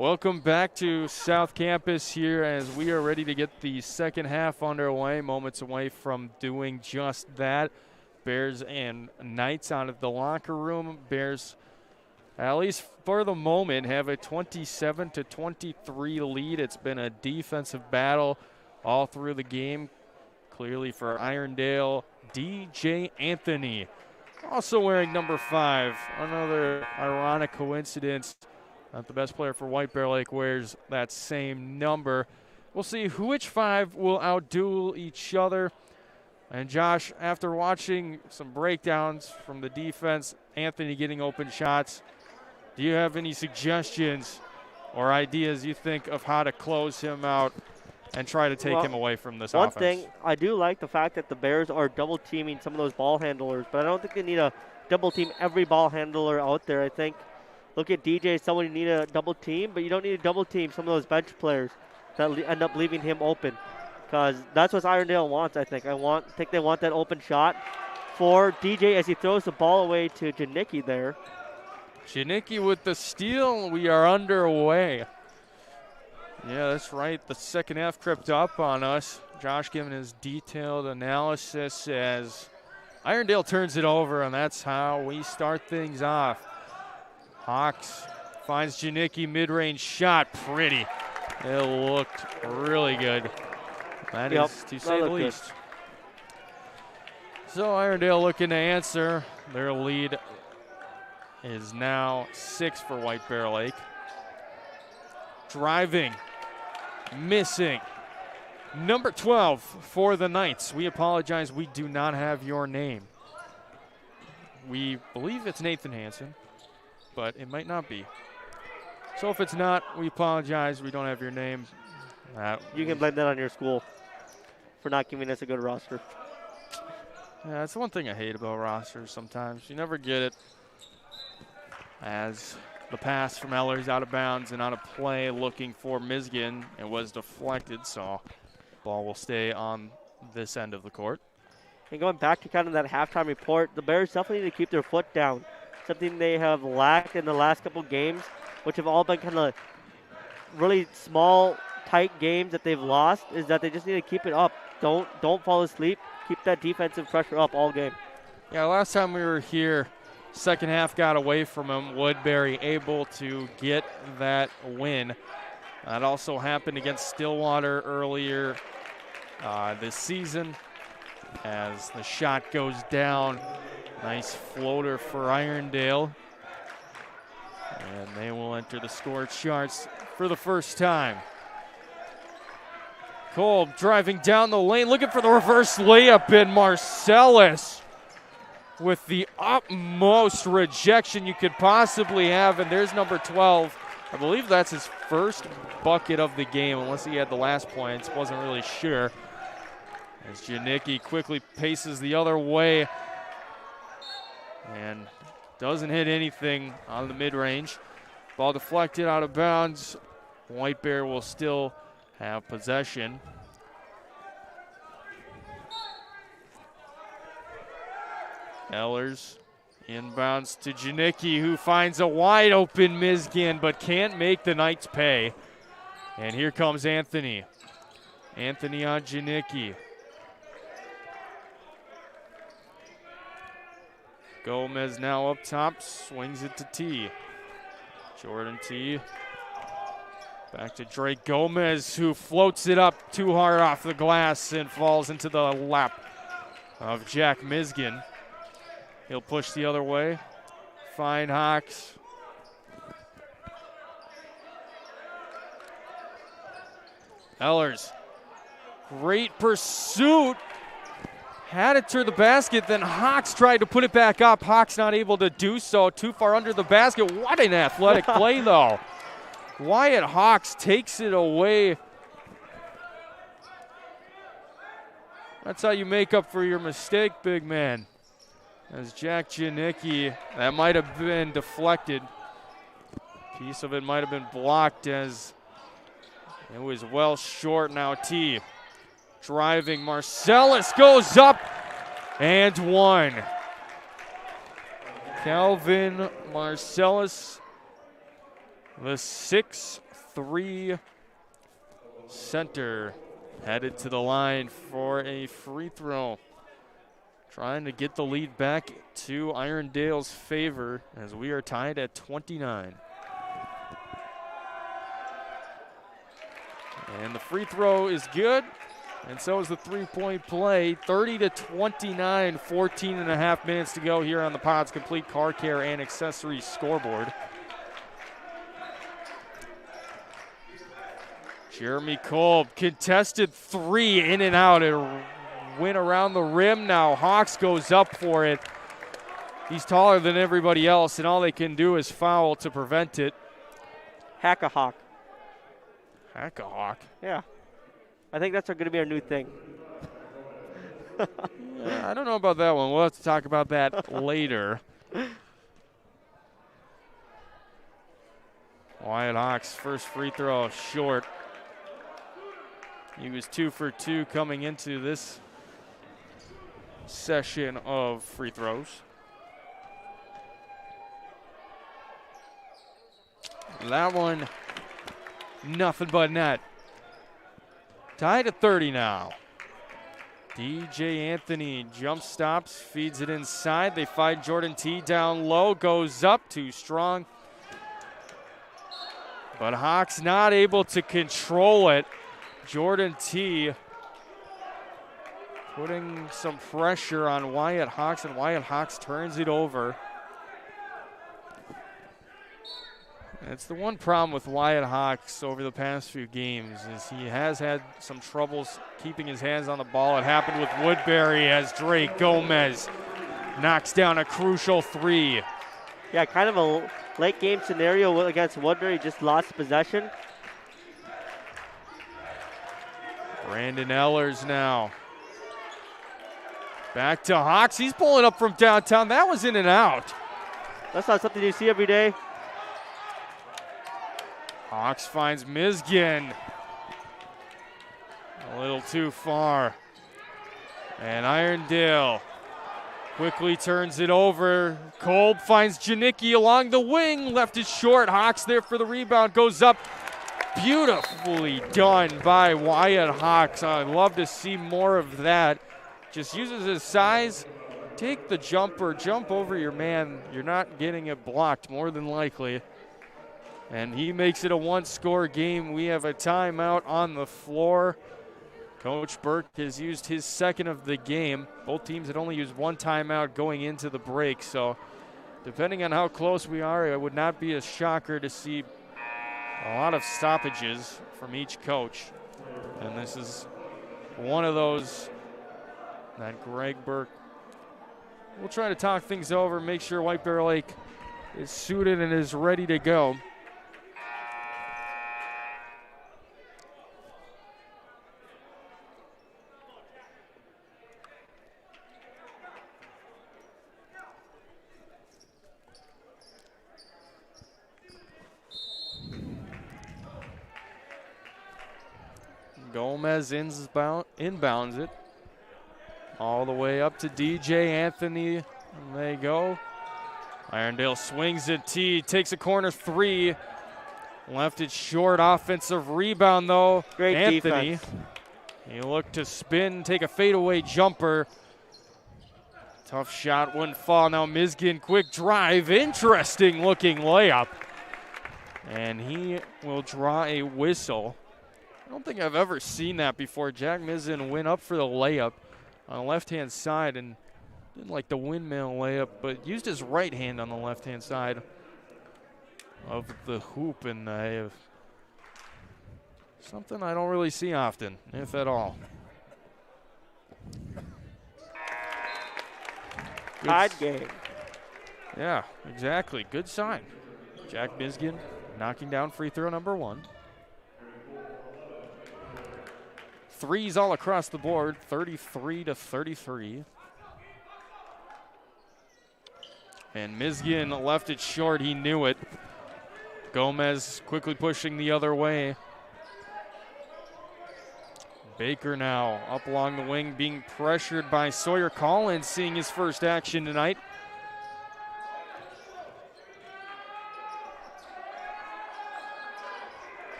Welcome back to South Campus here as we are ready to get the second half underway, moments away from doing just that. Bears and Knights out of the locker room. Bears, at least for the moment, have a 27-23 lead. It's been a defensive battle all through the game. Clearly for Irondale, DJ Anthony, also wearing number 5. Another ironic coincidence. Not the best player for White Bear Lake wears that same number. We'll see which 5 will outduel each other. And Josh, after watching some breakdowns from the defense, Anthony getting open shots, do you have any suggestions or ideas you think of how to close him out and try to take him away from this offense? One thing, I do like the fact that the Bears are double-teaming some of those ball handlers, but I don't think they need to double-team every ball handler out there. I think, look at DJ, someone you need a double-team, but you don't need to double-team some of those bench players that end up leaving him open, because that's what Irondale wants, I think. I think they want that open shot for DJ as he throws the ball away to Janicki there. Janicki with the steal. We are underway. Yeah, that's right. The second half crept up on us. Josh giving his detailed analysis as Irondale turns it over, and that's how we start things off. Hawks finds Janicki, mid-range shot. Pretty. It looked really good. That is to say the least. Good. So Irondale looking to answer. Their lead is now 6 for White Bear Lake. Driving. Missing. Number 12 for the Knights. We apologize, we do not have your name. We believe it's Nathan Hansen, but it might not be. So if it's not, we apologize, we don't have your name. You can blame that on your school for not giving us a good roster. Yeah, that's the one thing I hate about rosters sometimes. You never get it. As the pass from Ellers out of bounds and on a play looking for Misgan. It was deflected, so ball will stay on this end of the court. And going back to kind of that halftime report, the Bears definitely need to keep their foot down. Something they have lacked in the last couple games, which have all been kind of really small, tight games that they've lost, is that they just need to keep it up. Don't fall asleep. Keep that defensive pressure up all game. Yeah, last time we were here, second half got away from him. Woodbury able to get that win. That also happened against Stillwater earlier this season as the shot goes down. Nice floater for Irondale. And they will enter the score charts for the first time. Cole driving down the lane, looking for the reverse layup, and Marcellus with the utmost rejection you could possibly have, and there's number 12. I believe that's his first bucket of the game, unless he had the last points. Wasn't really sure. As Janicki quickly paces the other way and doesn't hit anything on the mid-range. Ball deflected out of bounds. White Bear will still have possession. Ellers inbounds to Janicki, who finds a wide open Misgan but can't make the Knights pay. And here comes Anthony. Anthony on Janicki. Gomez now up top, swings it to T. Jordan T. Back to Drake Gomez, who floats it up too hard off the glass and falls into the lap of Jack Misgan. He'll push the other way. Fine Hawks. Ellers. Great pursuit. Had it to the basket, then Hawks tried to put it back up. Hawks not able to do so. Too far under the basket. What an athletic play, though. Wyatt Hawks takes it away. That's how you make up for your mistake, big man. As Jack Janicki, that might have been deflected. Piece of it might have been blocked as it was well short. Now T driving. Marcellus goes up and one. Calvin Marcellus The 6'3" center headed to the line for a free throw. Trying to get the lead back to Irondale's favor as we are tied at 29. And the free throw is good, and so is the three-point play. 30-29, 14 and a half minutes to go here on the Pods Complete Car Care and Accessories scoreboard. Jeremy Kolb, contested three, in and out. It went around the rim. Now Hawks goes up for it. He's taller than everybody else, and all they can do is foul to prevent it. Hack-a-hawk. Hack-a-hawk? Yeah. I think that's going to be our new thing. Yeah, I don't know about that one. We'll have to talk about that later. Wyatt Hawks, first free throw, short. He was 2 for 2 coming into this session of free throws. That one, nothing but net. Tied at 30 now. DJ Anthony jump stops, feeds it inside. They find Jordan T down low, goes up, too strong. But Hawks not able to control it. Jordan T putting some pressure on Wyatt Hawks, and Wyatt Hawks turns it over. It's the one problem with Wyatt Hawks over the past few games is he has had some troubles keeping his hands on the ball. It happened with Woodbury as Drake Gomez knocks down a crucial three. Yeah, kind of a late game scenario against Woodbury. Just lost possession. Brandon Ellers now. Back to Hawks. He's pulling up from downtown. That was in and out. That's not something you see every day. Hawks finds Mizgin. A little too far. And Irondale quickly turns it over. Kolb finds Janicki along the wing. Left is short. Hawks there for the rebound. Goes up. Beautifully done by Wyatt Hawks. I'd love to see more of that. Just uses his size. Take the jumper. Jump over your man. You're not getting it blocked, more than likely. And he makes it a one-score game. We have a timeout on the floor. Coach Burke has used his second of the game. Both teams had only used one timeout going into the break. So depending on how close we are, it would not be a shocker to see a lot of stoppages from each coach. And this is one of those that Greg Burke will try to talk things over, make sure White Bear Lake is suited and is ready to go. Gomez inbounds it all the way up to DJ Anthony. And they go. Irondale swings it. T takes a corner three. Left it short. Offensive rebound, though. Great Anthony. defense. He looked to spin, take a fadeaway jumper. Tough shot, wouldn't fall. Now Mizgin, quick drive. Interesting looking layup. And he will draw a whistle. I don't think I've ever seen that before. Jack Mizgin went up for the layup on the left-hand side and didn't like the windmill layup, but used his right hand on the left-hand side of the hoop, and something I don't really see often, if at all. Tied game. Yeah, exactly. Good sign. Jack Mizgin knocking down free throw number one. Threes all across the board, 33-33. And Mizgin left it short. He knew it. Gomez quickly pushing the other way. Baker now up along the wing, being pressured by Sawyer Collins, seeing his first action tonight.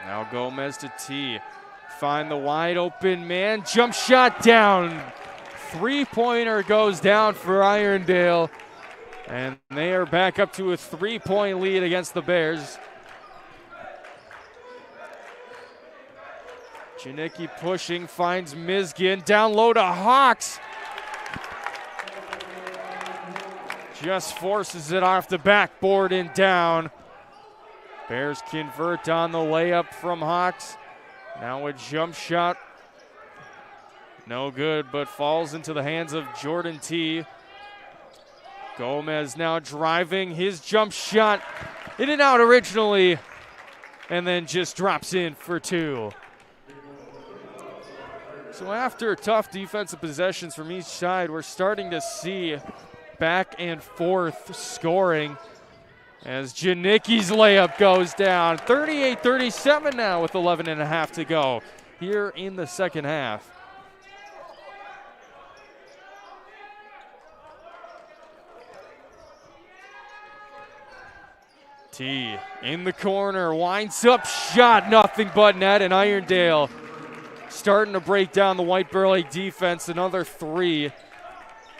Now Gomez to T. Find the wide open man. Jump shot down. Three-pointer goes down for Irondale. And they are back up to a 3-point lead against the Bears. Janicki pushing, finds Mizgin. Down low to Hawks. Just forces it off the backboard and down. Bears convert on the layup from Hawks. Now a jump shot. No good, but falls into the hands of Jordan T. Gomez now driving his jump shot. In and out originally, and then just drops in for two. So after tough defensive possessions from each side, we're starting to see back and forth scoring as Janicki's layup goes down. 38-37 now with 11 and a half to go here in the second half. T in the corner, winds up, shot, nothing but net, and Irondale starting to break down the White Bear Lake defense. Another three.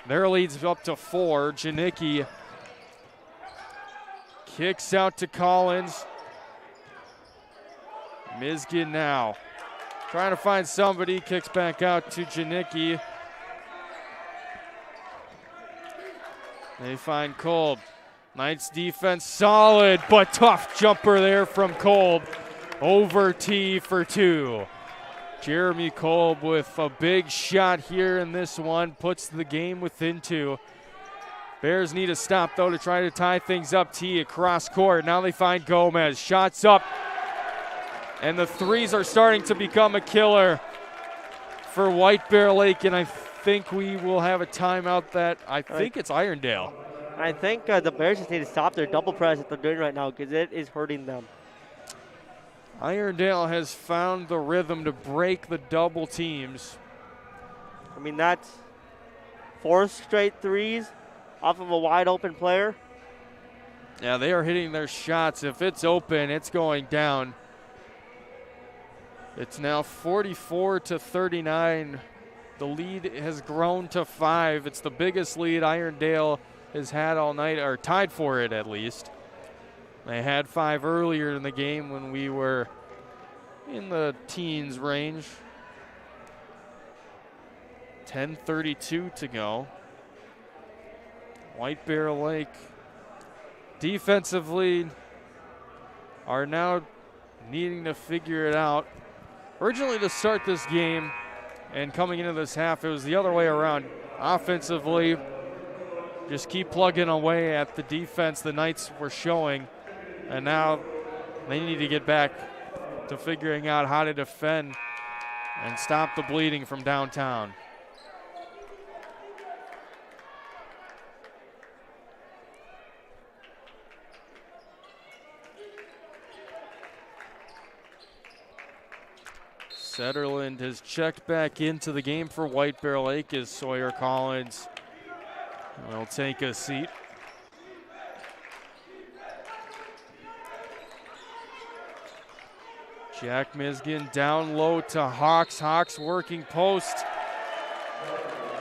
Their lead's up to 4. Janicki kicks out to Collins. Mizgin now trying to find somebody, kicks back out to Janicki. They find Kolb. Knights defense solid, but tough jumper there from Kolb. Over T for 2. Jeremy Kolb with a big shot here in this one, puts the game within 2. Bears need a stop, though, to try to tie things up. T across court. Now they find Gomez. Shots up. And the threes are starting to become a killer for White Bear Lake, and I think we will have a timeout that I think it's Irondale. I think the Bears just need to stop their double press that they're doing right now because it is hurting them. Irondale has found the rhythm to break the double teams. I mean, that's 4 straight threes off of a wide open player. Yeah, they are hitting their shots. If it's open, it's going down. It's now 44-39. The lead has grown to 5. It's the biggest lead Irondale has had all night, or tied for it at least. They had 5 earlier in the game when we were in the teens range. 10:32 to go. White Bear Lake defensively are now needing to figure it out. Originally to start this game and coming into this half, it was the other way around. Offensively, just keep plugging away at the defense the Knights were showing. And now they need to get back to figuring out how to defend and stop the bleeding from downtown. Setterland has checked back into the game for White Bear Lake as Sawyer Collins will take a seat. Jack Mizgin down low to Hawks. Hawks working post.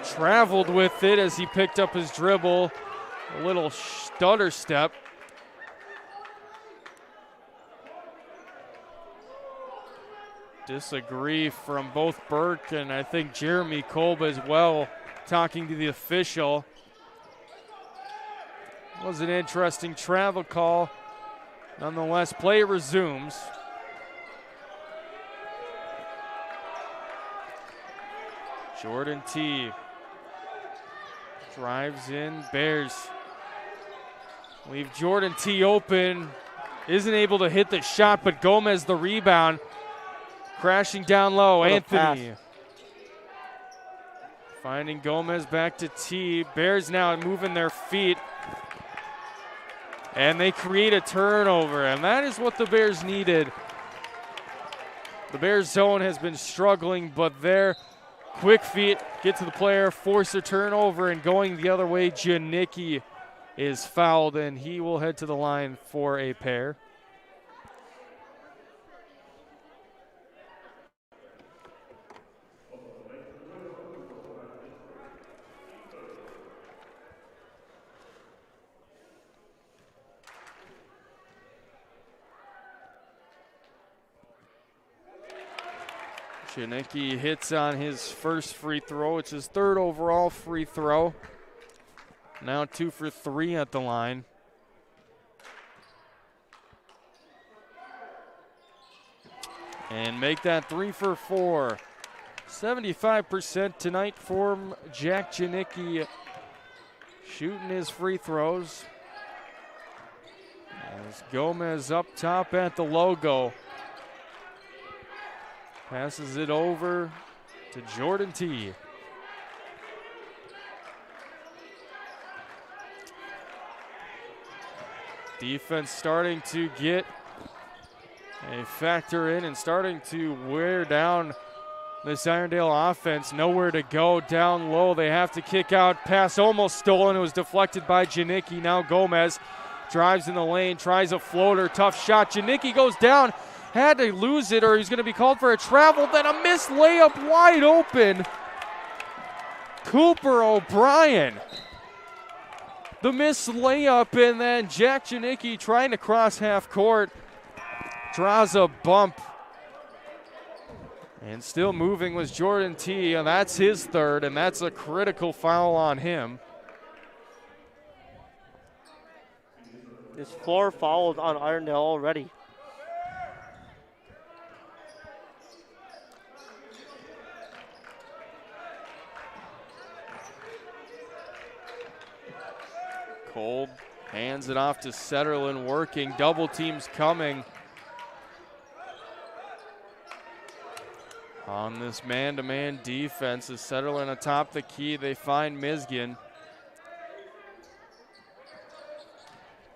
Traveled with it as he picked up his dribble. A little stutter step. Disagree from both Burke and I think Jeremy Kolb as well, talking to the official. Was an interesting travel call. Nonetheless, play resumes. Jordan T. drives in. Bears leave Jordan T. open. Isn't able to hit the shot, but Gomez the rebound. Crashing down low, Anthony. Finding Gomez back to T. Bears now moving their feet. And they create a turnover, and that is what the Bears needed. The Bears zone has been struggling, but their quick feet get to the player, force a turnover, and going the other way, Janicki is fouled, and he will head to the line for a pair. Janicki hits on his first free throw. It's his third overall free throw. Now 2 for 3 at the line. And make that 3 for 4. 75% tonight for Jack Janicki, shooting his free throws. As Gomez up top at the logo. Passes it over to Jordan T. Defense starting to get a factor in and starting to wear down this Irondale offense. Nowhere to go down low. They have to kick out. Pass almost stolen. It was deflected by Janicki. Now Gomez drives in the lane, tries a floater. Tough shot. Janicki goes down. Had to lose it or he's going to be called for a travel. Then a missed layup wide open. Cooper O'Brien. The missed layup, and then Jack Janicki trying to cross half court. Draws a bump. And still moving was Jordan T. And that's his third, and that's a critical foul on him. There's 4 fouls on Irondale already. Kolb hands it off to Setterlin, working. Double teams coming on this man-to-man defense. As Setterlin atop the key, they find Miskin.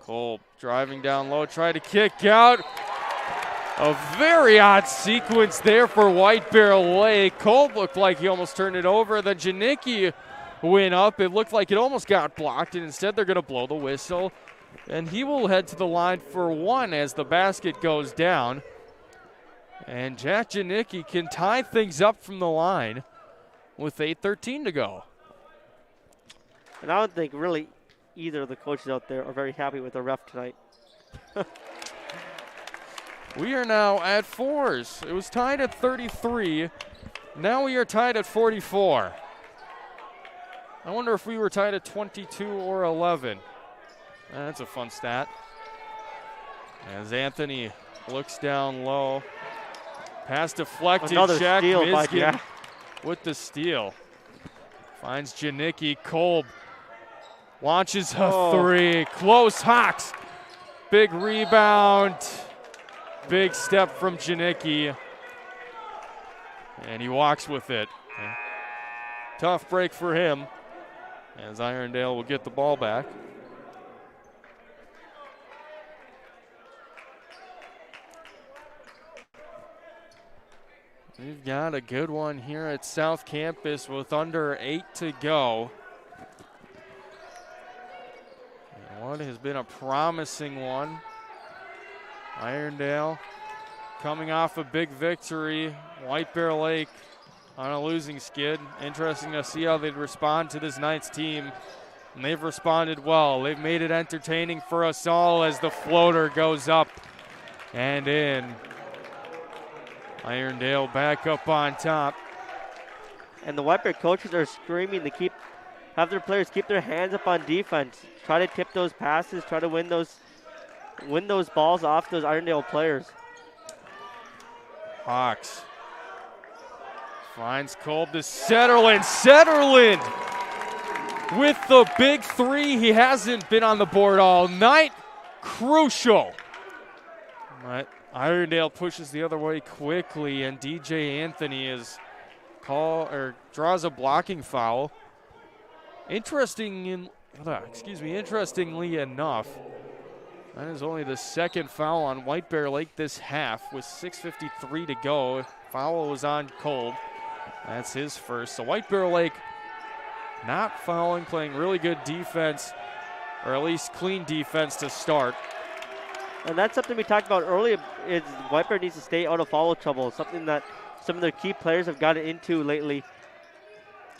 Kolb driving down low, try to kick out. A very odd sequence there for White Bear Lake. Kolb looked like he almost turned it over. Then Janicki went up. It looked like it almost got blocked, and instead they're going to blow the whistle. And he will head to the line for 1 as the basket goes down. And Jack Janicki can tie things up from the line with 8:13 to go. And I don't think really either of the coaches out there are very happy with the ref tonight. We are now at 4s. It was tied at 33. Now we are tied at 44. I wonder if we were tied at 22 or 11. That's a fun stat. As Anthony looks down low. Pass deflected. Another Jack steal by Miskin Jack. with the steal. Finds Janicki. Kolb launches a 3. Close Hawks. Big rebound. Big step from Janicki. And he walks with it. Tough break for him, as Irondale will get the ball back. We've got a good one here at South Campus with under 8 to go. And what has been a promising one. Irondale coming off a big victory. White Bear Lake on a losing skid. Interesting to see how they'd respond to this Knights team. And they've responded well. They've made it entertaining for us all as the floater goes up and in. Irondale back up on top. And the White Bear coaches are screaming to have their players keep their hands up on defense. Try to tip those passes, try to win those balls off those Irondale players. Hawks finds Kolb to Setterlin. Setterlin with the big 3. He hasn't been on the board all night. Crucial. But Irondale pushes the other way quickly, and DJ Anthony draws a blocking foul. Interestingly enough, that is only the second foul on White Bear Lake this half with 6:53 to go. Foul was on Kolb. That's his first. So White Bear Lake not fouling, playing really good defense, or at least clean defense to start. And that's something we talked about earlier, is White Bear needs to stay out of foul trouble, something that some of their key players have gotten into lately.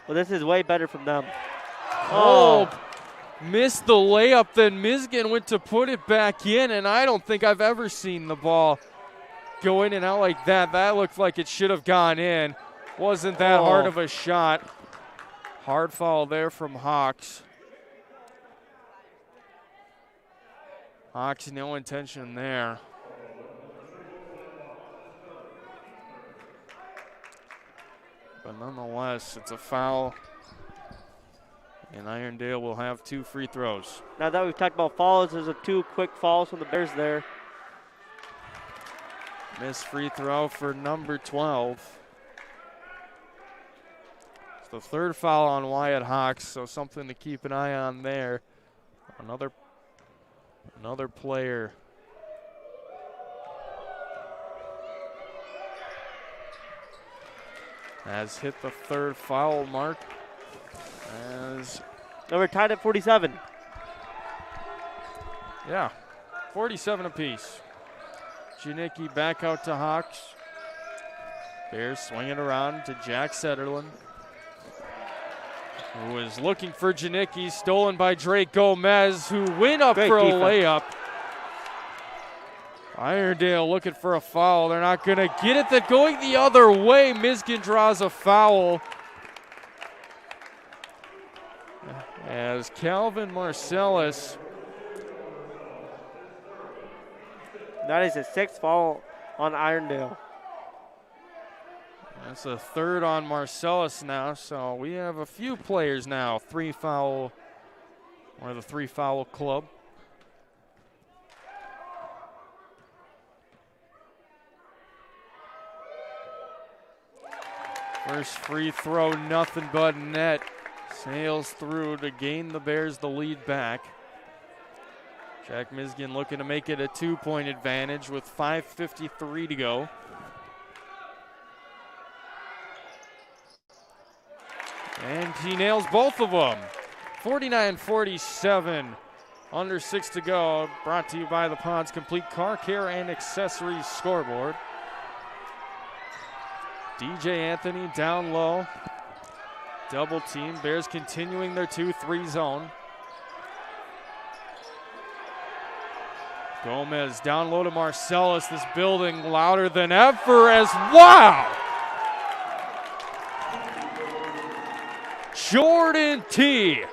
Well, this is way better from them. Kolb missed the layup, then Miskin went to put it back in, and I don't think I've ever seen the ball go in and out like that. That looked like it should have gone in. Wasn't that hard of a shot. Hard foul there from Hawks. Hawks, no intention there. But nonetheless, it's a foul. And Irondale will have 2 free throws. Now that we've talked about fouls, there's 2 quick fouls from the Bears there. Missed free throw for number 12. It's the 3rd foul on Wyatt Hawks, so something to keep an eye on there. Another player. Has hit the 3rd foul mark. As now we're tied at 47. Yeah, 47 apiece. Janicki back out to Hawks. Bears swinging around to Jack Setterlin, who is looking for Janicki. Stolen by Drake Gomez, who went up for a layup. Irondale looking for a foul. They're not going to get it. They're going the other way. Miskin draws a foul. As Calvin Marcellus. That is a 6th foul on Irondale. That's a 3rd on Marcellus now, so we have a few players now. 3 foul, or the 3 foul club. First free throw, nothing but net. Sails through to gain the Bears the lead back. Jack Miskin looking to make it a 2-point advantage with 5:53 to go. And he nails both of them. 49-47. Under 6 to go. Brought to you by the Ponds Complete Car Care and Accessories Scoreboard. DJ Anthony down low. Double team. Bears continuing their 2-3 zone. Gomez down low to Marcellus. This building louder than ever as wow! Jordan T.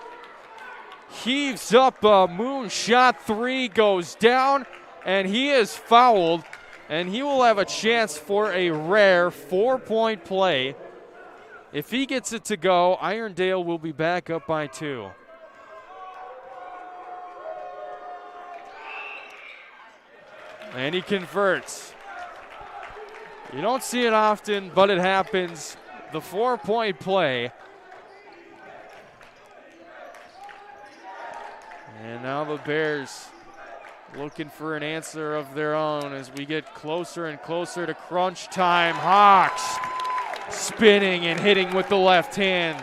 heaves up a moonshot 3, goes down, and he is fouled, and he will have a chance for a rare 4-point play. If he gets it to go, Irondale will be back up by 2. And he converts. You don't see it often, but it happens. The 4-point play. And now the Bears looking for an answer of their own as we get closer and closer to crunch time. Hawks spinning and hitting with the left hand.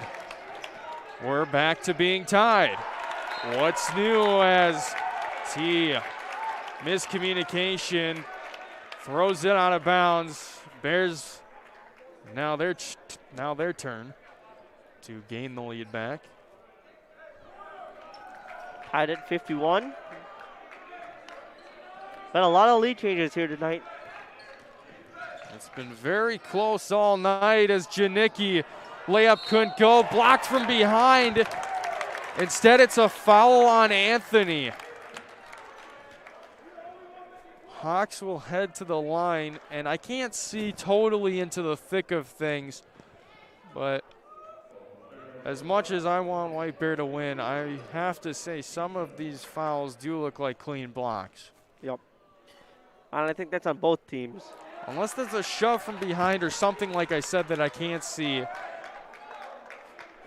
We're back to being tied. What's new as T, miscommunication, throws it out of bounds. Bears now their turn to gain the lead back. Tied at 51. Been a lot of lead changes here tonight. It's been very close all night as Janicki layup couldn't go. Blocked from behind. Instead, it's a foul on Anthony. Hawks will head to the line, and I can't see totally into the thick of things, but as much as I want White Bear to win, I have to say some of these fouls do look like clean blocks. Yep. And I think that's on both teams. Unless there's a shove from behind or something like I said that I can't see.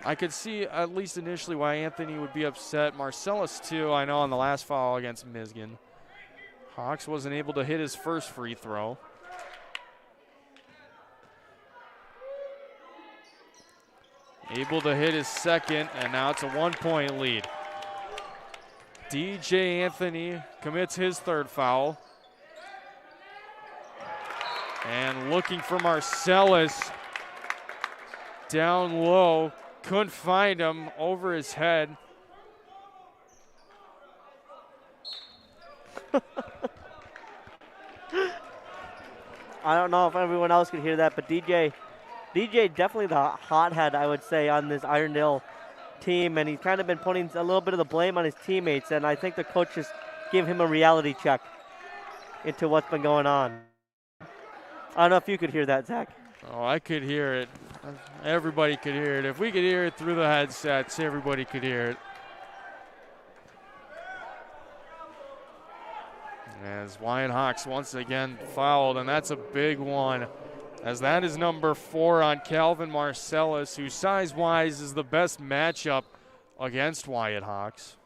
I could see at least initially why Anthony would be upset. Marcellus too, I know on the last foul against Miskin. Hawks wasn't able to hit his first free throw. Able to hit his second, and now it's a 1-point lead. DJ Anthony commits his 3rd foul. And looking for Marcellus. Down low, couldn't find him, over his head. I don't know if everyone else could hear that, but DJ definitely the hothead, I would say, on this Irondale team, and he's kind of been putting a little bit of the blame on his teammates, and I think the coach just gave him a reality check into what's been going on. I don't know if you could hear that, Zach. Oh, I could hear it. Everybody could hear it. If we could hear it through the headsets, everybody could hear it. As Wyatt Hawks once again fouled, and that's a big one, as that is number 4 on Calvin Marcellus, who size-wise is the best matchup against Wyatt Hawks.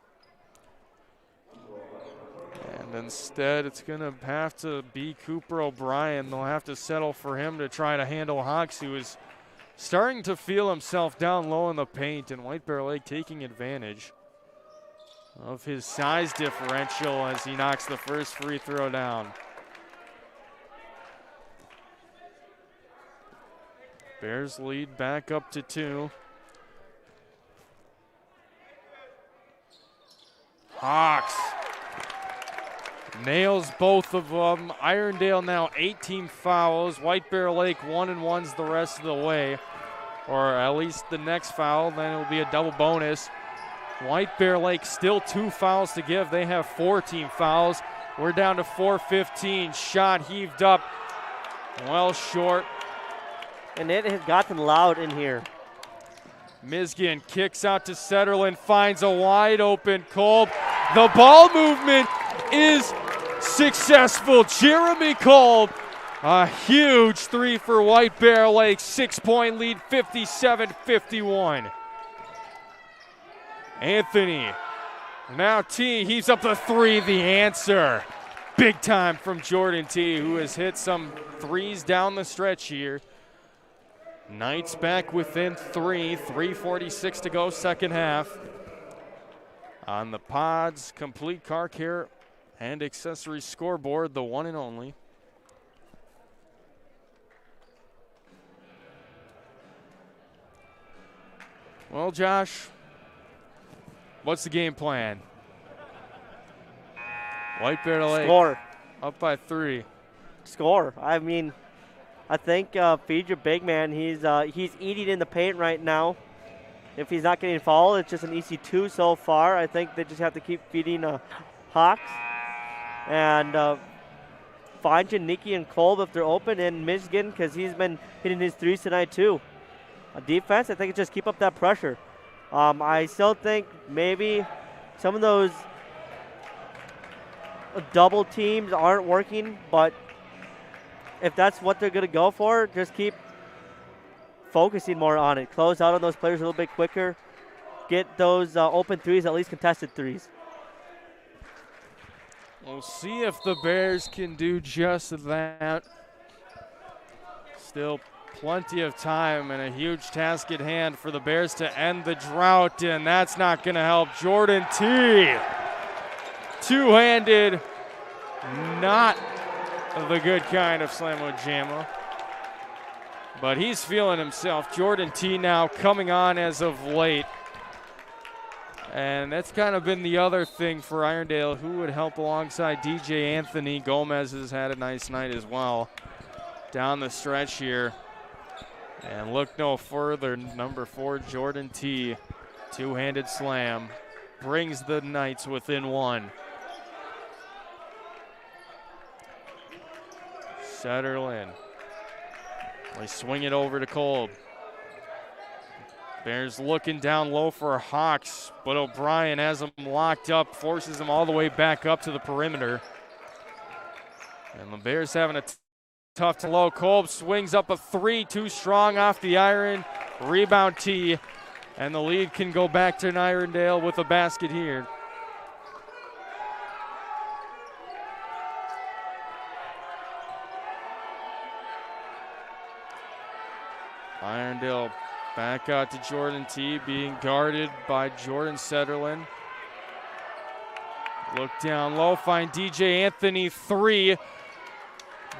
And instead, it's going to have to be Cooper O'Brien. They'll have to settle for him to try to handle Hawks, who is starting to feel himself down low in the paint, and White Bear Lake taking advantage of his size differential as he knocks the first free throw down. Bears lead back up to 2. Hawks nails both of them. Irondale now 18 fouls. White Bear Lake 1-1's the rest of the way, or at least the next foul, then it will be a double bonus. White Bear Lake still 2 fouls to give. They have 14 fouls. We're down to 4:15. Shot heaved up, well short. And it has gotten loud in here. Miskin kicks out to Setterlin, finds a wide open Kolb. The ball movement is successful. Jeremy Kolb, a huge 3 for White Bear Lake. 6-point lead, 57-51. Anthony, now T, heaves up the 3, the answer. Big time from Jordan T, who has hit some 3s down the stretch here. Knights back within 3, 3:46 to go, second half. On the Pods Complete Car Care and Accessories scoreboard, the one and only. Well, Josh, what's the game plan? White Bear Lake Score. up by 3. Score. I mean, I think feed your big man. He's eating in the paint right now. If he's not getting fouled, it's just an easy 2 so far. I think they just have to keep feeding Hawks and find Janicki and Kolb if they're open, and Michigan, because he's been hitting his 3s tonight too. Defense, I think it's just keep up that pressure. I still think maybe some of those double teams aren't working, but if that's what they're going to go for, just keep focusing more on it. Close out on those players a little bit quicker. Get those open 3s, at least contested 3s. We'll see if the Bears can do just that. Still plenty of time and a huge task at hand for the Bears to end the drought, and that's not going to help. Jordan T, two-handed, not the good kind of slammo jammo, but he's feeling himself. Jordan T now coming on as of late, and that's kind of been the other thing for Irondale, who would help alongside DJ Anthony. Gomez has had a nice night as well down the stretch here. And look no further, number 4, Jordan T, two-handed slam, brings the Knights within 1. Setterlin, they swing it over to Kolb. Bears looking down low for Hawks, but O'Brien has them locked up, forces them all the way back up to the perimeter. And the Bears having a tough to low. Kolb swings up a 3, too strong off the iron. Rebound T, and the lead can go back to Irondale with a basket here. Irondale back out to Jordan T, being guarded by Jordan Setterlin. Look down low, find DJ Anthony, 3.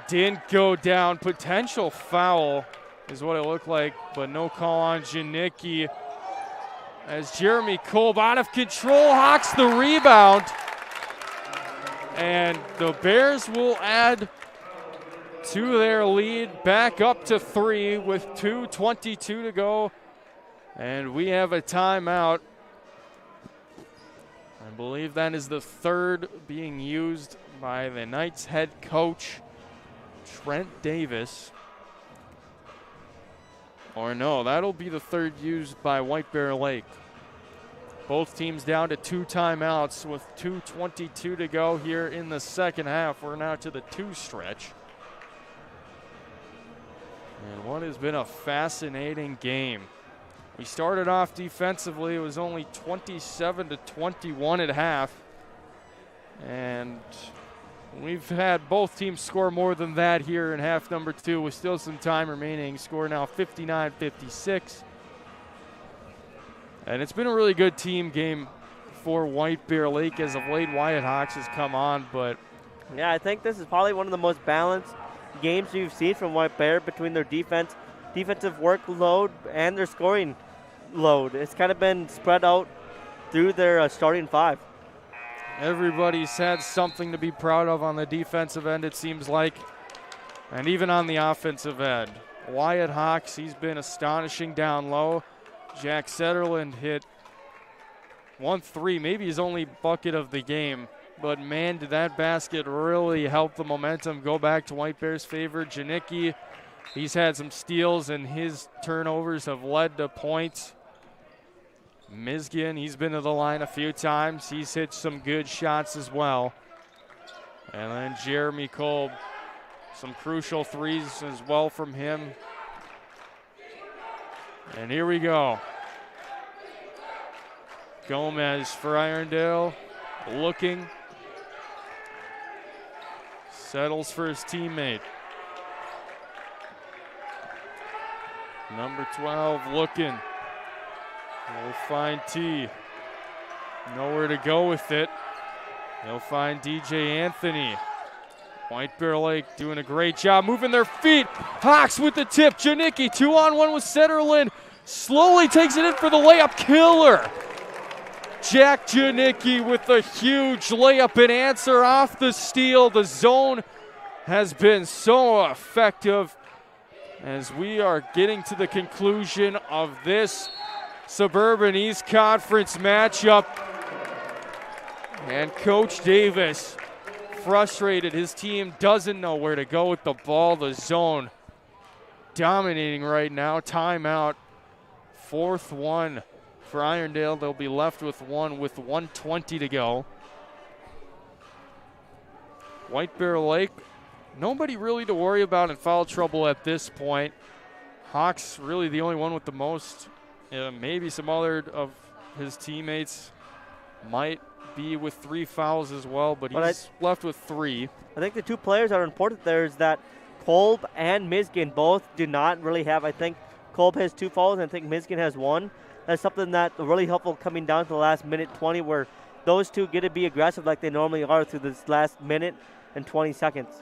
Didn't go down. Potential foul is what it looked like, but no call on Janicki. As Jeremy Kolb out of control, Hawks the rebound. And the Bears will add to their lead, back up to 3 with 2:22 to go. And we have a timeout. I believe that is the third being used by the Knights head coach, Trent Davis. Or no, that'll be the third used by White Bear Lake. Both teams down to 2 timeouts with 2:22 to go here in the second half. We're now to the 2 stretch. And what has been a fascinating game. We started off defensively. It was only 27-21 at half. And we've had both teams score more than that here in half number 2 with still some time remaining. Score now 59-56. And it's been a really good team game for White Bear Lake as of late. Wyatt Hawks has come on, but yeah, I think this is probably one of the most balanced games you've seen from White Bear between their defensive workload and their scoring load. It's kind of been spread out through their starting 5. Everybody's had something to be proud of on the defensive end, it seems like, and even on the offensive end. Wyatt Hawks, he's been astonishing down low. Jack Setterland hit 1-3, maybe his only bucket of the game. But, man, did that basket really help the momentum go back to White Bear's favor. Janicki, he's had some steals, and his turnovers have led to points. Miskin, he's been to the line a few times. He's hit some good shots as well. And then Jeremy Kolb, some crucial threes as well from him. And here we go. Gomez for Irondale, looking. Settles for his teammate. Number 12 looking. We'll find T. Nowhere to go with it. They'll find DJ Anthony. White Bear Lake doing a great job moving their feet. Hawks with the tip. Janicki 2-on-1 with Setterland. Slowly takes it in for the layup. Killer. Jack Janicki with a huge layup and answer off the steal. The zone has been so effective as we are getting to the conclusion of this Suburban East Conference matchup. And Coach Davis frustrated. His team doesn't know where to go with the ball. The zone dominating right now. Timeout. 4th one for Irondale. They'll be left with 1 with 1:20 to go. White Bear Lake, nobody really to worry about in foul trouble at this point. Hawks really the only one with the most. Maybe some other of his teammates might be with 3 fouls as well, but he's left with 3. I think the 2 players that are important there is that Kolb and Miskin both do not really have, I think Kolb has 2 fouls and I think Miskin has 1. That's something that's really helpful coming down to the last minute 20 where those 2 get to be aggressive like they normally are through this last minute and 20 seconds.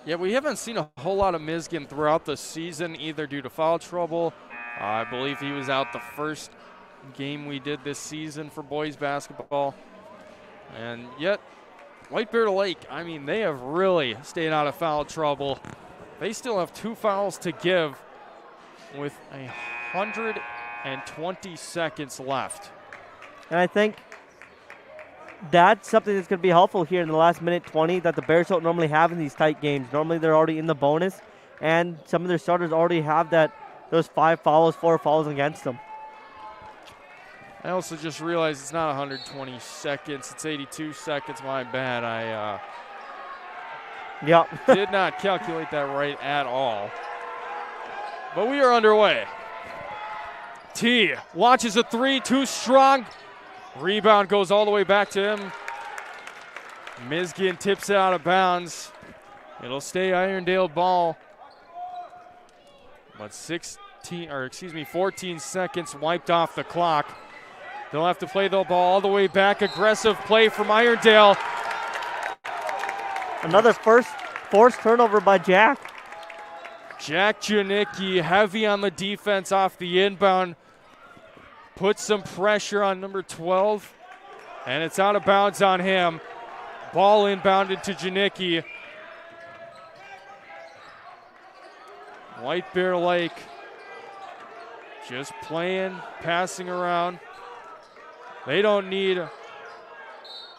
Yeah, we haven't seen a whole lot of Miskin throughout the season, either due to foul trouble. I believe he was out the first game we did this season for boys basketball. And yet, White Bear Lake, I mean, they have really stayed out of foul trouble. They still have 2 fouls to give with 120 seconds left. And I think that's something that's going to be helpful here in the last minute 20 that the Bears don't normally have in these tight games. Normally they're already in the bonus, and some of their starters already have those 4 fouls against them. I also just realized it's not 120 seconds. It's 82 seconds. My bad. I did not calculate that right at all. But we are underway. T launches a 3, too strong. Rebound goes all the way back to him. Miskin tips it out of bounds. It'll stay Irondale ball. But 14 seconds wiped off the clock. They'll have to play the ball all the way back. Aggressive play from Irondale. Another forced turnover by Jack. Jack Janicki heavy on the defense off the inbound. Puts some pressure on number 12. And it's out of bounds on him. Ball inbounded to Janicki. White Bear Lake just playing, passing around. They don't need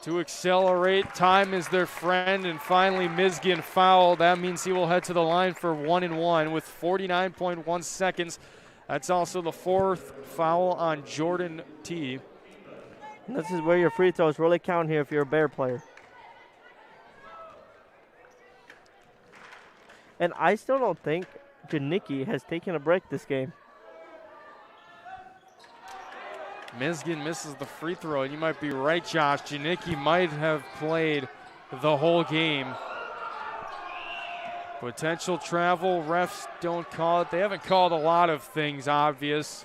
to accelerate. Time is their friend, and finally Mizgin fouled. That means he will head to the line for 1-1 with 49.1 seconds. That's also the 4th foul on Jordan T. This is where your free throws really count here if you're a Bear player. And I still don't think Janicki has taken a break this game. Mizgin misses the free throw, and you might be right, Josh. Janicki might have played the whole game. Potential travel, refs don't call it. They haven't called a lot of things obvious.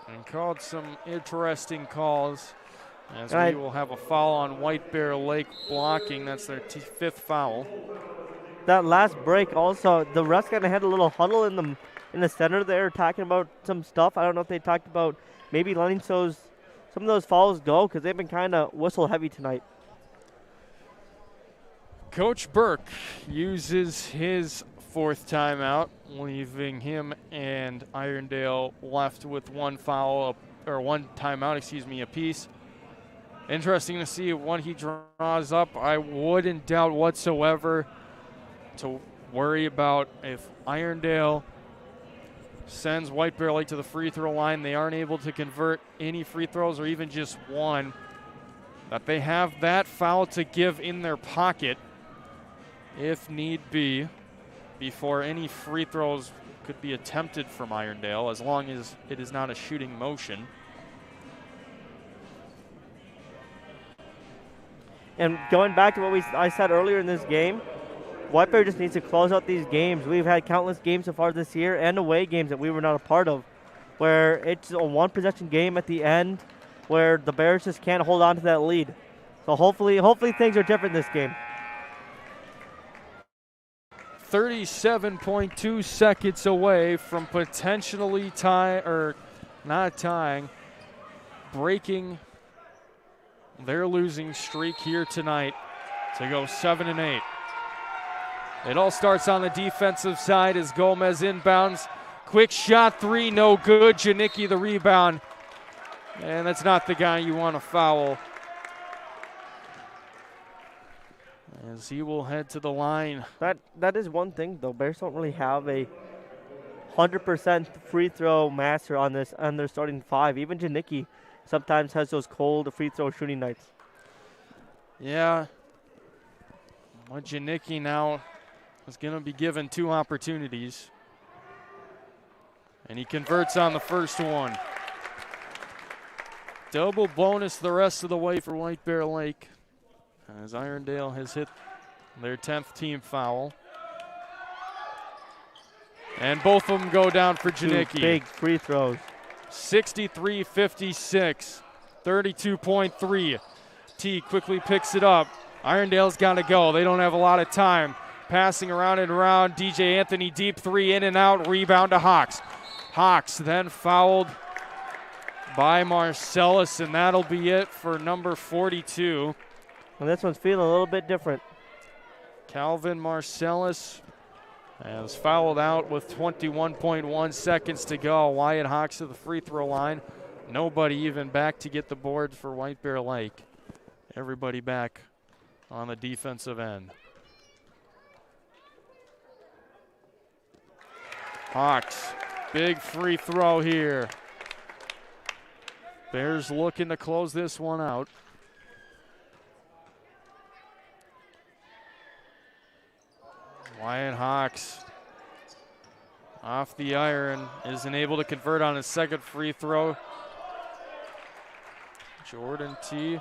And called some interesting calls, as we will have a foul on White Bear Lake blocking. That's their 5th foul. That last break also, the refs kind of had a little huddle in the center there talking about some stuff. I don't know if they talked about maybe letting some of those fouls go because they've been kind of whistle heavy tonight. Coach Burke uses his 4th timeout, leaving him and Irondale left with one timeout apiece. Interesting to see what he draws up. I wouldn't doubt whatsoever to worry about if Irondale sends White Bear Lake to the free throw line. They aren't able to convert any free throws or even just one. That they have that foul to give in their pocket if need be before any free throws could be attempted from Irondale, as long as it is not a shooting motion. And going back to what I said earlier in this game, White Bear just needs to close out these games. We've had countless games so far this year and away games that we were not a part of, where it's a one-possession game at the end where the Bears just can't hold on to that lead. So hopefully things are different this game. 37.2 seconds away from potentially breaking their losing streak here tonight to go 7-8. It all starts on the defensive side as Gomez inbounds. Quick shot, 3, no good. Janicki the rebound. And that's not the guy you want to foul, as he will head to the line. That is one thing, though. Bears don't really have a 100% free throw master on their starting 5. Even Janicki sometimes has those cold free throw shooting nights. Yeah. Well, Janicki now is going to be given 2 opportunities. And he converts on the first one. Double bonus the rest of the way for White Bear Lake, as Irondale has hit their 10th team foul. And both of them go down for Janicki. 2 big free throws. 63-56, 32.3. T quickly picks it up. Irondale's got to go. They don't have a lot of time. Passing around and around. DJ Anthony deep 3 in and out. Rebound to Hawks. Hawks then fouled by Marcellus, and that'll be it for number 42. And this one's feeling a little bit different. Calvin Marcellus has fouled out with 21.1 seconds to go. Wyatt Hawks to the free throw line. Nobody even back to get the board for White Bear Lake. Everybody back on the defensive end. Hawks, big free throw here. Bears looking to close this one out. Wyatt Hawks off the iron, isn't able to convert on his second free throw. Jordan T.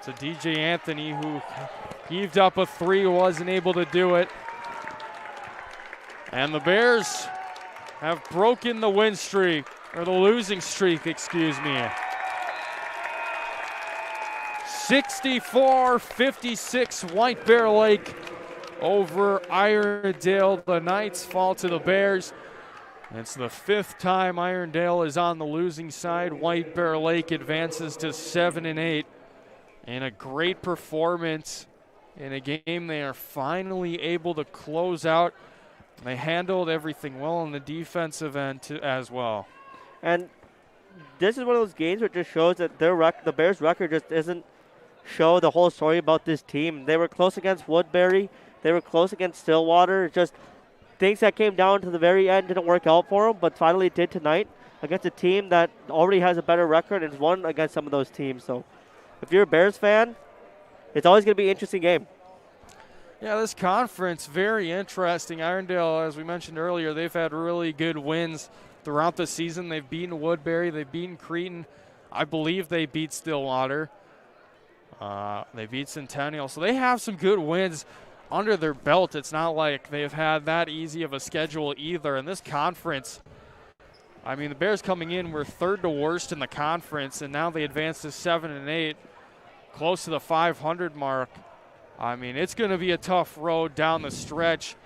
to DJ Anthony, who heaved up a 3, wasn't able to do it. And the Bears have broken the win streak, or the losing streak, excuse me. 64-56, White Bear Lake over Irondale. The Knights fall to the Bears. It's the 5th time Irondale is on the losing side. White Bear Lake advances to 7-8. And a great performance in a game they are finally able to close out They handled everything well on the defensive end as well. And this is one of those games where it just shows that the Bears' record just doesn't show the whole story about this team. They were close against Woodbury. They were close against Stillwater. It's just things that came down to the very end didn't work out for them, but finally it did tonight against a team that already has a better record and has won against some of those teams. So if you're a Bears fan, it's always going to be an interesting game. Yeah, this conference, very interesting. Irondale, as we mentioned earlier, they've had really good wins throughout the season. They've beaten Woodbury. They've beaten Cretin. I believe they beat Stillwater. They beat Centennial. So they have some good wins under their belt. It's not like they've had that easy of a schedule either. In this conference, I mean, the Bears coming in were third to worst in the conference, and now they advance to 7-8, close to the 500 mark. I mean, it's going to be a tough road down the stretch.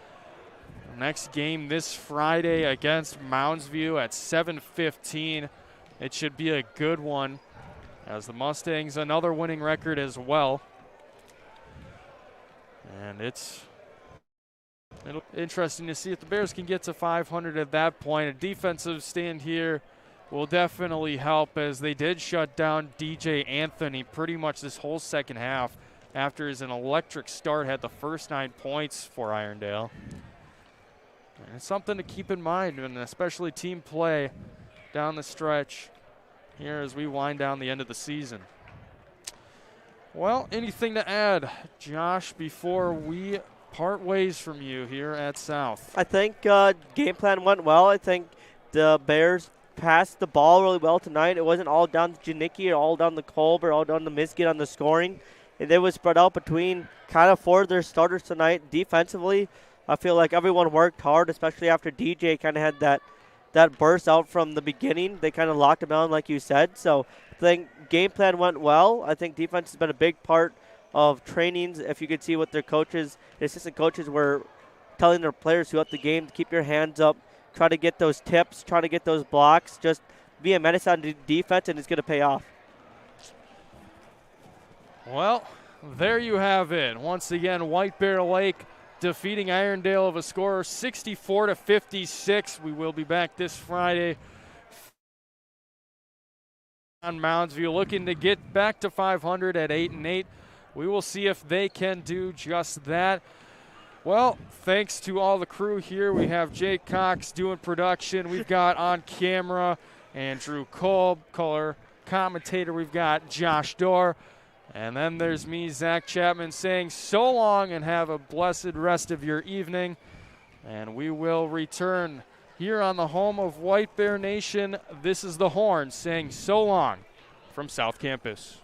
Next game this Friday against Moundsview at 7:15. It should be a good one, as the Mustangs another winning record as well. And it'll be interesting to see if the Bears can get to 500 at that point. A defensive stand here will definitely help, as they did shut down DJ Anthony pretty much this whole second half after his electric start, had the first 9 points for Irondale. And it's something to keep in mind, and especially team play down the stretch here as we wind down the end of the season. Well, anything to add, Josh, before we part ways from you here at South? I think game plan went well. I think the Bears passed the ball really well tonight. It wasn't all down to Janicki or all down to Kolb or all down to Miskett on the scoring. And it was spread out between kind of four of their starters tonight. Defensively, I feel like everyone worked hard, especially after DJ kind of had that burst out from the beginning. They kind of locked him down, like you said. So I think game plan went well. I think defense has been a big part of trainings. If you could see what their coaches, the assistant coaches were telling their players throughout the game to keep your hands up, try to get those tips, try to get those blocks, just be a menace on defense, and it's going to pay off. Well, there you have it. Once again, White Bear Lake defeating Irondale of a score 64-56. We will be back this Friday on Moundsview, looking to get back to 500 at 8-8. We will see if they can do just that. Well, thanks to all the crew here. We have Jake Cox doing production. We've got on camera Andrew Kolb, color commentator. We've got Josh Dorr. And then there's me, Zach Chapman, saying so long and have a blessed rest of your evening. And we will return here on the home of White Bear Nation. This is the Horn saying so long from South Campus.